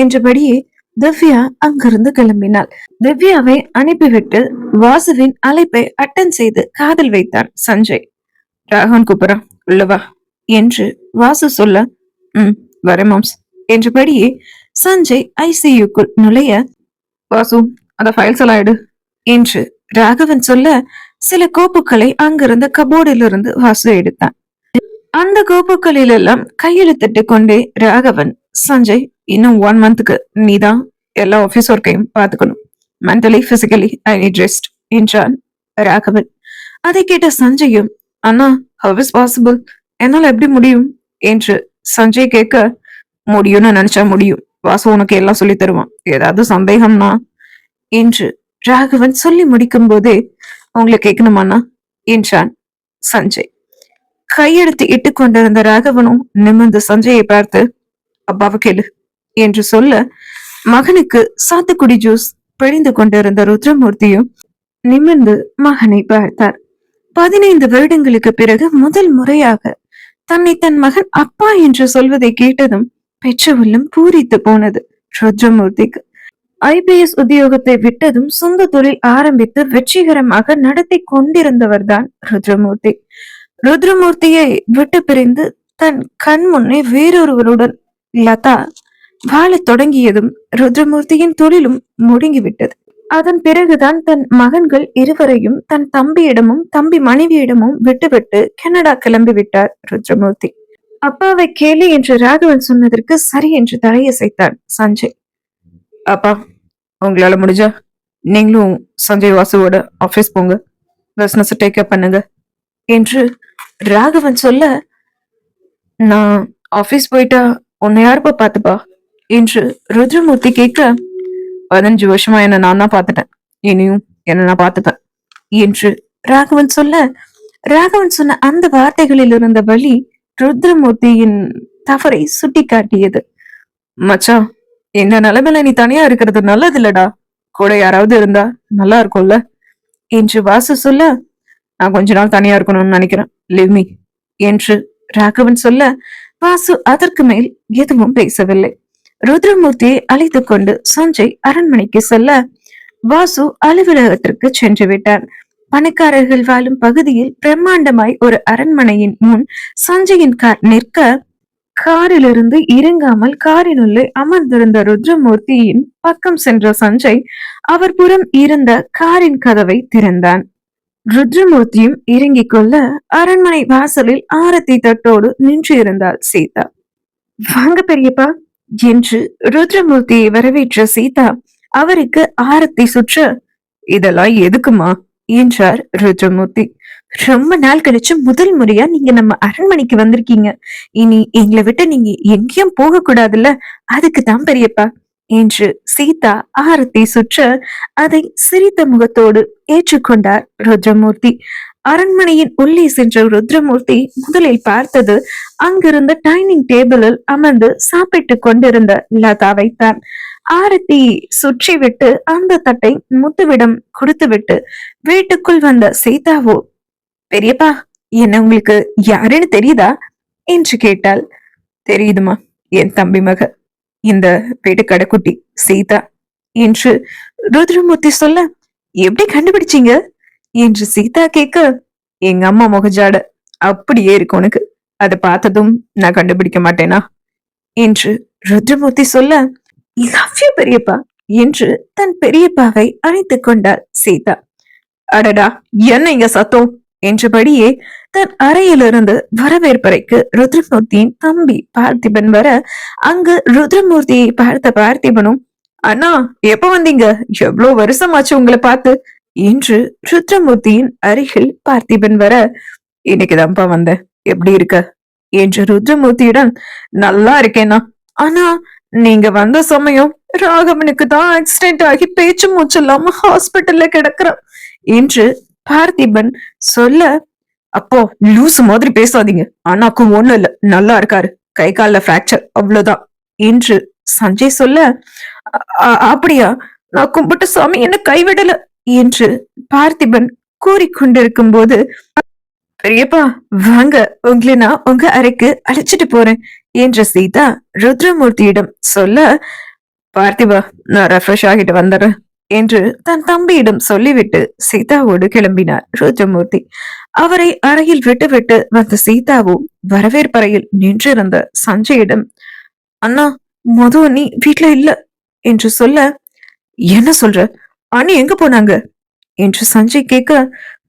என்றபடியே திவ்யா அங்கிருந்து கிளம்பினாள். திவ்யாவை அனுப்பிவிட்டு வாசுவின் அழைப்பை அட்டன் செய்து காதல் வைத்தான் சஞ்சய். ராகவன் கூப்பிடுறான், உள்ளவா என்று வாசு சொல்ல, ம், வரேன் மாம்ஸ் என்றபடியே சஞ்சய் ஐசியுக்குள் நுழைய, வாசு அந்த ஃபைல்ஸ் எல்லாம் எடு என்று ராகவன் சொல்ல, சில கோப்புகளை அங்கிருந்த கபோர்டில் இருந்து வாசு எடுத்தான். அந்த கோப்புகளில் எல்லாம் கையெழுத்திட்டு கொண்டே ராகவன், சஞ்சய், இன்னும் 1 மந்த்துக்கு நீதான் எல்லா ஆபீஸ் ஒர்க்கையும் பார்த்துக்கணும். Mentally physically I need rest என்றான் ராகவன். அதை கேட்ட சஞ்சயும், அண்ணா ஹவ் இஸ் பாசிபிள், என்னால எப்படி முடியும் என்று சஞ்சய் கேட்க, முடியும்னு நினைச்சா முடியும், வாசு உனக்கு எல்லாம் சொல்லி தருவான், ஏதாவது சந்தேகம்னா என்று ராகவன் சொல்லி முடிக்கும் போதே, அவங்களை கேட்கணுமாண்ணா என்றான் சஞ்சய். கையெழுத்து இட்டு கொண்டிருந்த ராகவனும் நிமிர்ந்து சஞ்சயை பார்த்து, அப்பாவை கேளு என்று சொல்ல, மகனுக்கு சாத்துக்குடி ஜூஸ் பிழிந்து கொண்டிருந்த ருத்ரமூர்த்தியும் நிமிர்ந்து மகனை பார்த்தார். 15 வருடங்களுக்கு பிறகு முதல் முறையாக தன்னை தன் மகன் அப்பா என்று சொல்வதை கேட்டதும் பெற்ற உள்ளம் பூரித்து போனது ருத்ரமூர்த்திக்கு. IPS உத்தியோகத்தை விட்டதும் சொந்த தொழில் ஆரம்பித்து வெற்றிகரமாக நடத்தி கொண்டிருந்தவர்தான் ருத்ரமூர்த்தி. ருத்ரமூர்த்தியை விட்டு பிரிந்து தன் கண் முன்னே வேறொருவருடன் லதா வாழத் தொடங்கியதும் ருத்ரமூர்த்தியின் தொழிலும் முடங்கிவிட்டது. அதன் பிறகுதான் தன் மகன்கள் இருவரையும் தன் தம்பியிடமும் தம்பி மனைவியிடமும் விட்டுவிட்டு கனடா கிளம்பி விட்டார் ருத்ரமூர்த்தி. அப்பாவை கேளு என்று ராகவன் சொன்னதற்கு சரி என்று தலையசைத்தான் சஞ்சய். அப்பா, உங்களால முடிஞ்சா நீங்களும் சஞ்சய் வாசுவோட ஆபீஸ் போங்க, பிசினஸ் டேக் அப் பண்ணுங்க என்று ராகவன் சொல்ல, நான் ஆபீஸ் போயிட்டா உன்னை யாருப்பா பாத்துப்பா என்று ருத்ரமூர்த்தி கேட்க, 15 வருஷமா என்ன நான் தான் பாத்துட்டேன், இனியும் என்ன நான் பாத்துப்பேன் என்று ராகவன் சொல்ல, ராகவன் சொன்ன அந்த வார்த்தைகளில் இருந்த வழி ருத்ரமூர்த்தியின் தவறை சுட்டி காட்டியது. மச்சான், இந்த நிலைமையில நீ தனியா இருக்கிறது நல்லது இல்லடா, கூட யாராவது இருந்தா நல்லா இருக்கும்ல என்று வாசு சொல்ல, நான் கொஞ்ச நாள் தனியா இருக்கணும்னு நினைக்கிறேன், லிவ் மீ என்று ராகவன் சொல்ல, வாசு அதற்கு மேல் எதுவும் பேசவில்லை. ருத்ரமூர்த்தியை அழைத்துக் கொண்டு சஞ்சய் அரண்மனைக்கு செல்ல, வாசு அலுவலகத்திற்கு சென்று விட்டார். பணக்காரர்கள் வாழும் பகுதியில் பிரம்மாண்டமாய் ஒரு அரண்மனையின் முன் சஞ்சயின் கார் நிற்க, காரிலிருந்து இறங்காமல் காரினுள்ளே அமர்ந்திருந்த ருத்ரமூர்த்தியின் பக்கம் சென்ற சஞ்சய் அவர் புறம் இருந்த காரின் கதவை திறந்தான். ருத்ரமூர்த்தியும் இறங்கிக் கொள்ள, அரண்மனை வாசலில் ஆரத்தி தட்டோடு நின்று இருந்தாள் சீதா. வாங்க பெரியப்பா என்று ருத்ரமூர்த்தியை வரவேற்ற சீதா அவருக்கு ஆரத்தி சுற்ற, இதெல்லாம் எதுக்குமா என்றார் ருத்ரமூர்த்தி. ரொம்ப நாள் கழிச்சு முதல் முறையா நீங்க நம்ம அரண்மனைக்கு வந்திருக்கீங்க, இனி எங்களை விட்டு நீங்க எங்கேயும் போக கூடாதுல்ல, அதுக்கு தான் பெரியப்பா என்று சீதா ஆரத்தி சுற்ற அதை சிரித்த முகத்தோடு ஏற்றுக்கொண்டார் ருத்ரமூர்த்தி. அரண்மனையின் உள்ளே சென்ற ருத்ரமூர்த்தி முதலில் பார்த்தது அங்கிருந்த டைனிங் டேபிளில் அமர்ந்து சாப்பிட்டுக் கொண்டிருந்த லதாவைத்தான். ஆரத்தி சுற்றி விட்டு அந்த தட்டை முத்துவிடம் கொடுத்துவிட்டு வீட்டுக்குள் வந்த சீதாவோ, பெரியப்பா, என்ன உங்களுக்கு யாருன்னு தெரியுதா என்று கேட்டாள். தெரியுதுமா, என் தம்பி மக, இந்த வீட்டு கடைக்குட்டி சீதா என்று ருத்ரமூர்த்தி சொல்ல, எப்படி கண்டுபிடிச்சீங்க என்று சீதா கேட்க, எங்க அம்மா முகஜாட அப்படியே இருக்கு உனக்கு, அதை பார்த்ததும் நான் கண்டுபிடிக்க மாட்டேனா என்று ருத்ரமூர்த்தி சொல்ல, லவ் யூ பெரியப்பா என்று தன் பெரியப்பாவை அழைத்துக் கொண்டாள் சீதா. அடடா, என்ன இங்க சத்தம் என்றபடியே தன் அறையிலிருந்து வரவேற்பறைக்கு ருத்ரமூர்த்தியின் தம்பி பார்த்திபன் வர, அங்கு ருத்ரமூர்த்தியை பார்த்த பார்த்திபனும், அண்ணா எப்ப வந்தீங்க, எவ்வளவு வருஷமாச்சு உங்களை பார்த்து என்று ருத்ரமூர்த்தியின் அருகில் பார்த்திபன் வர, இன்னைக்குதான்ப்பா வந்தேன், எப்படி இருக்க என்று ருத்ரமூர்த்தியுடன், நல்லா இருக்கேனா, ஆனா நீங்க வந்த சமயம் ராகவனுக்கு தான் ஆக்சிடென்ட் ஆகி பேச்சு மூச்சு இல்லாம ஹாஸ்பிட்டல்ல கிடக்குறான் என்று பார்த்திபன் சொல்ல, அப்போ லூசு மாதிரி பேசாதீங்க, அண்ணாக்கும் ஒண்ணு இல்ல, நல்லா இருக்காரு, கை கால்ல பிராக்சர் அவ்வளவுதான் என்று சஞ்சய் சொல்ல, அப்படியா, நான் கும்பிட்ட சாமி என்ன கைவிடல என்று பார்த்திபன் கூறிக்கொண்டிருக்கும் போது, பெரியப்பா வாங்க, உங்களை நான் உங்க அறைக்கு அழைச்சிட்டு போறேன் என்ற சீதா ருத்ரமூர்த்தியிடம் சொல்ல, பார்த்திபா, நான் ரெஃப்ரெஷ் ஆகிட்டு வந்துடுறேன் என்று தன் தம்பியிடம் சொல்லிவிட்டு சீதாவோடு கிளம்பினார் ருத்ரமூர்த்தி. அவரை அறையில் விட்டுவிட்டு வந்த சீதாவும் வரவேற்பறையில் நின்றிருந்த சஞ்சயிடம், அண்ணா, மது அண்ணி வீட்ல இல்ல என்று சொல்ல, என்ன சொல்ற? அண்ணி எங்க போனாங்க என்று சஞ்சய் கேட்க,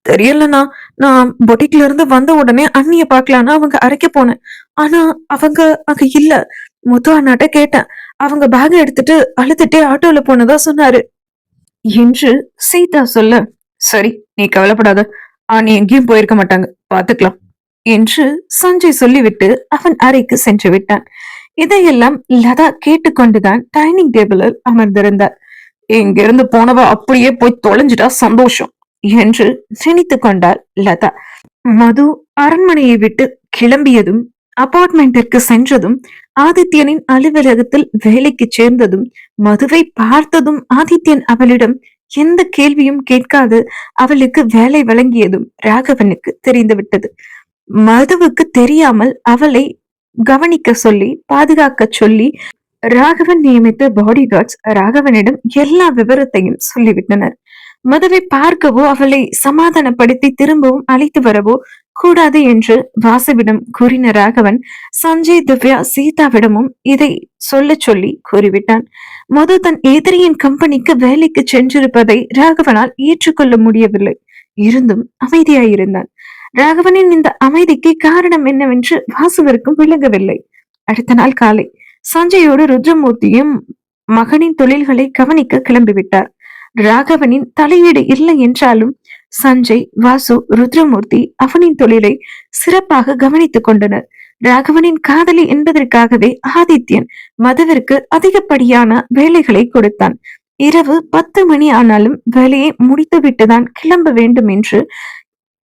தெரியலண்ணா, நான் பொட்டிக்ல இருந்து வந்த உடனே அண்ணிய பாக்கலான்னு அவங்க அறைக்க போனேன். ஆனா அவங்க அங்க இல்ல. முத்து அண்ணாட்ட கேட்டேன். அவங்க பேக் எடுத்துட்டு அழுதுட்டே ஆட்டோல போனதா சொன்னாரு என்று சீதா சொல்ல, சரி, நீ கவலைப்படாத, அண்ணி எங்கேயும் போயிருக்க மாட்டாங்க, பாத்துக்கலாம் என்று சஞ்சய் சொல்லிவிட்டு அவன் அறைக்கு சென்று விட்டான். இதையெல்லாம் லதா கேட்டுக்கொண்டுதான் டைனிங் டேபிளில் அமர்ந்திருந்தார். இங்கிருந்து போனவ அப்படியே போய் தொலைஞ்சிட்டா சந்தோஷம் என்று நினைத்து கொண்டாள் லதா. மது அரண்மனையை விட்டு கிளம்பியதும், அபார்ட்மெண்டிற்கு சென்றதும், ஆதித்யனின் அலுவலகத்தில் வேலைக்கு சேர்ந்ததும், மதுவை பார்த்ததும் ஆதித்யன் அவளிடம் எந்த கேள்வியும் கேட்காது அவளுக்கு வேலை வழங்கியதும் ராகவனுக்கு தெரிந்துவிட்டது. மதுவுக்கு தெரியாமல் அவளை கவனிக்க சொல்லி, பாதுகாக்க சொல்லி ராகவன் நியமித்த பாடி கார்ட்ஸ் ராகவனிடம் எல்லா விவரத்தையும் சொல்லிவிட்டனர். மதுவை பார்க்கவோ அவளை சமாதானப்படுத்தி திரும்பவும் அழைத்து வரவோ கூடாது என்று வாசுவிடம் கூறின ராகவன், சஞ்சய், திவ்யா, சீதாவிடமும் இதை சொல்ல சொல்லி கூறிவிட்டான். மது தன் எதிரியின் கம்பெனிக்கு வேலைக்கு சென்றிருப்பதை ராகவனால் ஏற்றுக்கொள்ள முடியவில்லை. இருந்தும் அமைதியாயிருந்தான். ராகவனின் இந்த அமைதிக்கு காரணம் என்னவென்று வாசுவிற்கும் விளங்கவில்லை. அடுத்த நாள் காலை சஞ்சயோடு ருத்ரமூர்த்தியும் மகனின் தொழில்களை கவனிக்க கிளம்பிவிட்டார். ராகவனின் தலையீடு இல்லை என்றாலும் சஞ்சய், வாசு, ருத்ரமூர்த்தி அவனின் தொழிலை சிறப்பாக கவனித்துக் கொண்டனர். ராகவனின் காதலி என்பதற்காகவே ஆதித்யன் மதுவிற்கு அதிகப்படியான வேலைகளை கொடுத்தான். இரவு 10 மணி ஆனாலும் வேலையை முடித்துவிட்டுதான் கிளம்ப வேண்டும் என்று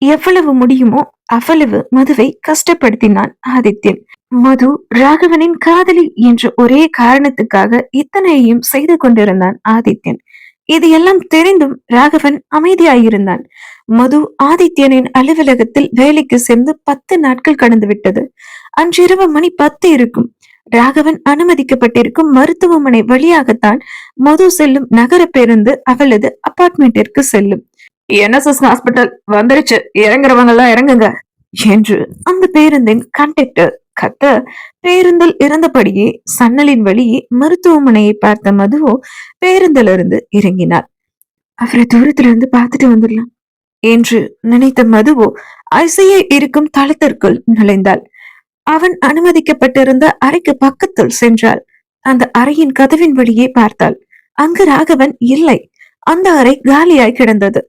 எவ்வளவு முடியுமோ அவ்வளவு மதுவை கஷ்டப்படுத்தினான் ஆதித்யன். மது ராகவனின் காதலி என்ற ஒரே காரணத்துக்காக இத்தனையும் செய்து கொண்டிருந்தான் ஆதித்யன். இது எல்லாம் தெரிந்தும் ராகவன் அமைதியாயிருந்தான். மது ஆதித்யனின் அலுவலகத்தில் வேலைக்கு சேர்ந்து 10 நாட்கள் கடந்து விட்டது. அன்றிரவு மணி 10 இருக்கும். ராகவன் அனுமதிக்கப்பட்டிருக்கும் மருத்துவமனை வழியாகத்தான் மது செல்லும் நகர பேருந்து அவளது அபார்ட்மெண்டிற்கு செல்லும். NSS ஹாஸ்பிட்டல் வந்துருச்சு, இறங்குறவங்க எல்லாம் இறங்குங்க என்று அந்த பேருந்தின் கண்டக்டர் கத்த, பேருந்தில் இருந்தபடியே சன்னலின் வழியே மருத்துவமனையை பார்த்த மதுவோ பேருந்திலிருந்து இறங்கினார். அவரை தூரத்துல இருந்து பார்த்துட்டு வந்துடலாம் என்று நினைத்த மதுவோ ஐசிஐ இருக்கும் தளத்திற்குள் நுழைந்தாள். அவன் அனுமதிக்கப்பட்டிருந்த அறைக்கு பக்கத்தில் சென்றாள். அந்த அறையின் கதவின் வழியே பார்த்தாள். அங்கு ராகவன் இல்லை. அந்த அறை காலியாய் கிடந்தது.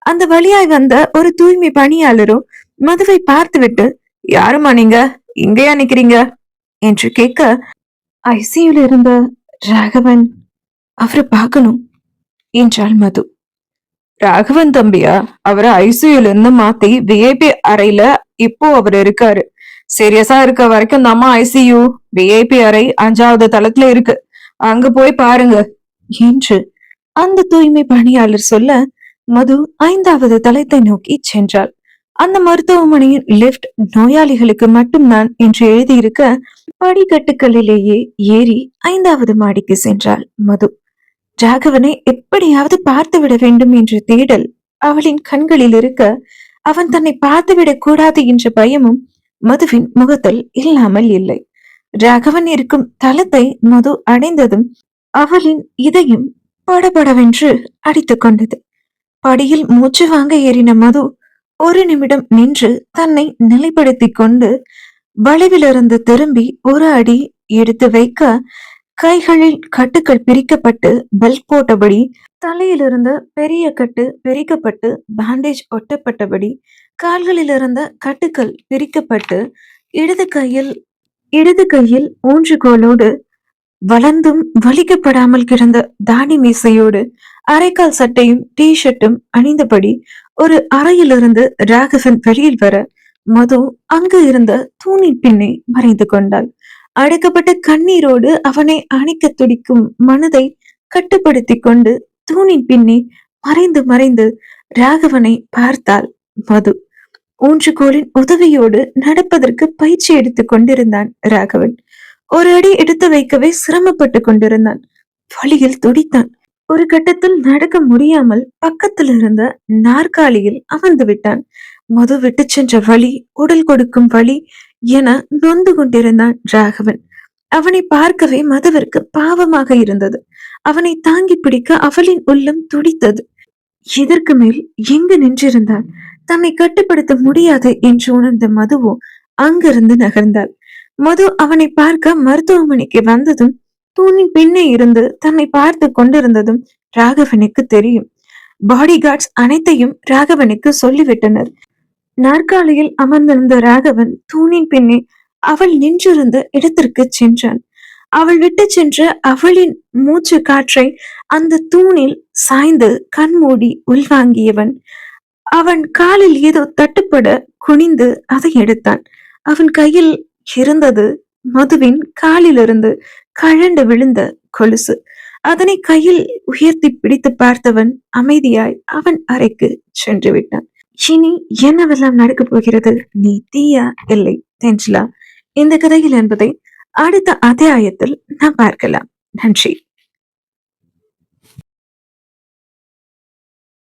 அந்த வழியாய் வந்த ஒரு தூய்மை பணியாளரும் மதுவை பார்த்துவிட்டு, யாருமா நீங்க, இங்கேயா நிக்கிறீங்க என்று கேட்க, ஐசியூல இருந்த ராகவன், அவரை பார்க்கணும் என்றாள் மது. ராகவன் தம்பியா? அவரை ஐசியூல இருந்து மாத்தி விஐபி அறையில இப்போ அவர் இருக்காரு. சீரியஸா இருக்க வரைக்கும் நம்ம ஐசியூ விஐபி அறை 5வது தளத்துல இருக்கு, அங்க போய் பாருங்க என்று அந்த தூய்மை பணியாளர் சொல்ல, மது 5வது தளத்தை நோக்கி சென்றாள். அந்த மருத்துவமனையின் லிப்ட் நோயாளிகளுக்கு மட்டும்தான் என்று எழுதியிருக்க, படிக்கட்டுகளிலேயே ஏறி 5வது மாடிக்கு சென்றாள் மது. ராகவனை எப்படியாவது பார்த்து விட வேண்டும் என்ற தேடல் அவளின் கண்களில் இருக்க, அவன் தன்னை பார்த்துவிடக் கூடாது என்ற பயமும் மதுவின் முகத்தில் இல்லாமல் இல்லை. ராகவன் இருக்கும் தளத்தை மது அடைந்ததும் அவளின் இதயம் படபடவென்று அடித்துக் கொண்டது. படியில் மூச்சு வாங்க ஏறின மது ஒரு நிமிடம் நின்று தன்னை நிலைப்படுத்திக் கொண்டு வளைவிலிருந்து திரும்பி ஒரு அடி எடுத்து வைக்க, கைகளில் கட்டுக்கள் பிரிக்கப்பட்டு பெல்ட் போட்டபடி, தலையிலிருந்த பெரிய கட்டு பிரிக்கப்பட்டு பேண்டேஜ் ஒட்டப்பட்டபடி, கால்களில் இருந்த கட்டுக்கள் பிரிக்கப்பட்டு, இடது கையில் ஊன்றுகோலோடு வளர்ந்தும் வலிக்கப்படாமல் கிடந்த தாடி மீசையோடு அரைக்கால் சட்டையும் டி ஷர்ட்டும் அணிந்தபடி ஒரு அறையிலிருந்து ராகவன் வெளியில் வர, மது அங்கு இருந்த தூணின் பின்னே மறைந்து கொண்டாள். அடைக்கப்பட்ட கண்ணீரோடு அவனை அணைக்க துடிக்கும் மனதை கட்டுப்படுத்தி கொண்டு தூணின் பின்னே மறைந்து மறைந்து ராகவனை பார்த்தாள் மது. ஊன்றுகோலின் உதவியோடு நடப்பதற்கு பயிற்சி எடுத்துக் கொண்டிருந்தான் ராகவன். ஒரு அடி எடுத்து வைக்கவே சிரமப்பட்டு கொண்டிருந்தான். வழியில் துடித்தான். ஒரு கட்டத்தில் நடக்க முடியாமல் பக்கத்தில் இருந்த நாற்காலியில் அமர்ந்து விட்டான். மது விட்டு சென்ற வழி, உடல் கொடுக்கும் வழி என நொந்து கொண்டிருந்தான் ராகவன். அவனை பார்க்கவே மதுவிற்கு பாவமாக இருந்தது. அவனை தாங்கி பிடிக்க அவளின் உள்ளம் துடித்தது. இதற்கு மேல் எங்கு நின்றிருந்தாள்? தன்னை கட்டுப்படுத்த முடியாது என்று உணர்ந்த மதுவோ அங்கிருந்து நகர்ந்தாள். மது அவனை பார்க்க மருத்துவமனைக்கு வந்ததும் தூணின் பின்னே இருந்து தன்னை பார்த்து கொண்டிருந்ததும் ராகவனுக்கு தெரியும். பாடி கார்ட்ஸ் அனைத்தையும் ராகவனுக்கு சொல்லிவிட்டனர். நாற்காலியில் அமர்ந்திருந்த ராகவன் தூணின் பின்னே அவள் நின்றிருந்த இடத்திற்கு சென்றான். அவள் விட்டு சென்ற அவளின் மூச்சு காற்றை அந்த தூணில் சாய்ந்து கண்மூடி உள்வாங்கியவன் அவன் காலில் ஏதோ தட்டுப்பட குனிந்து அதை எடுத்தான். அவன் கையில் இருந்தது மதுவின் காலிலிருந்து கழண்டு விழுந்த கொலுசு. அதனை கையில் உயர்த்தி பிடித்து பார்த்தவன் அமைதியாய் அவன் அறைக்கு சென்று விட்டான். இனி என்னவெல்லாம் நடக்கப் போகிறது? நீ தீயா இல்லை தென்றலா இந்த கதையில் என்பதை அடுத்த அத்தியாயத்தில் நாம் பார்க்கலாம். நன்றி.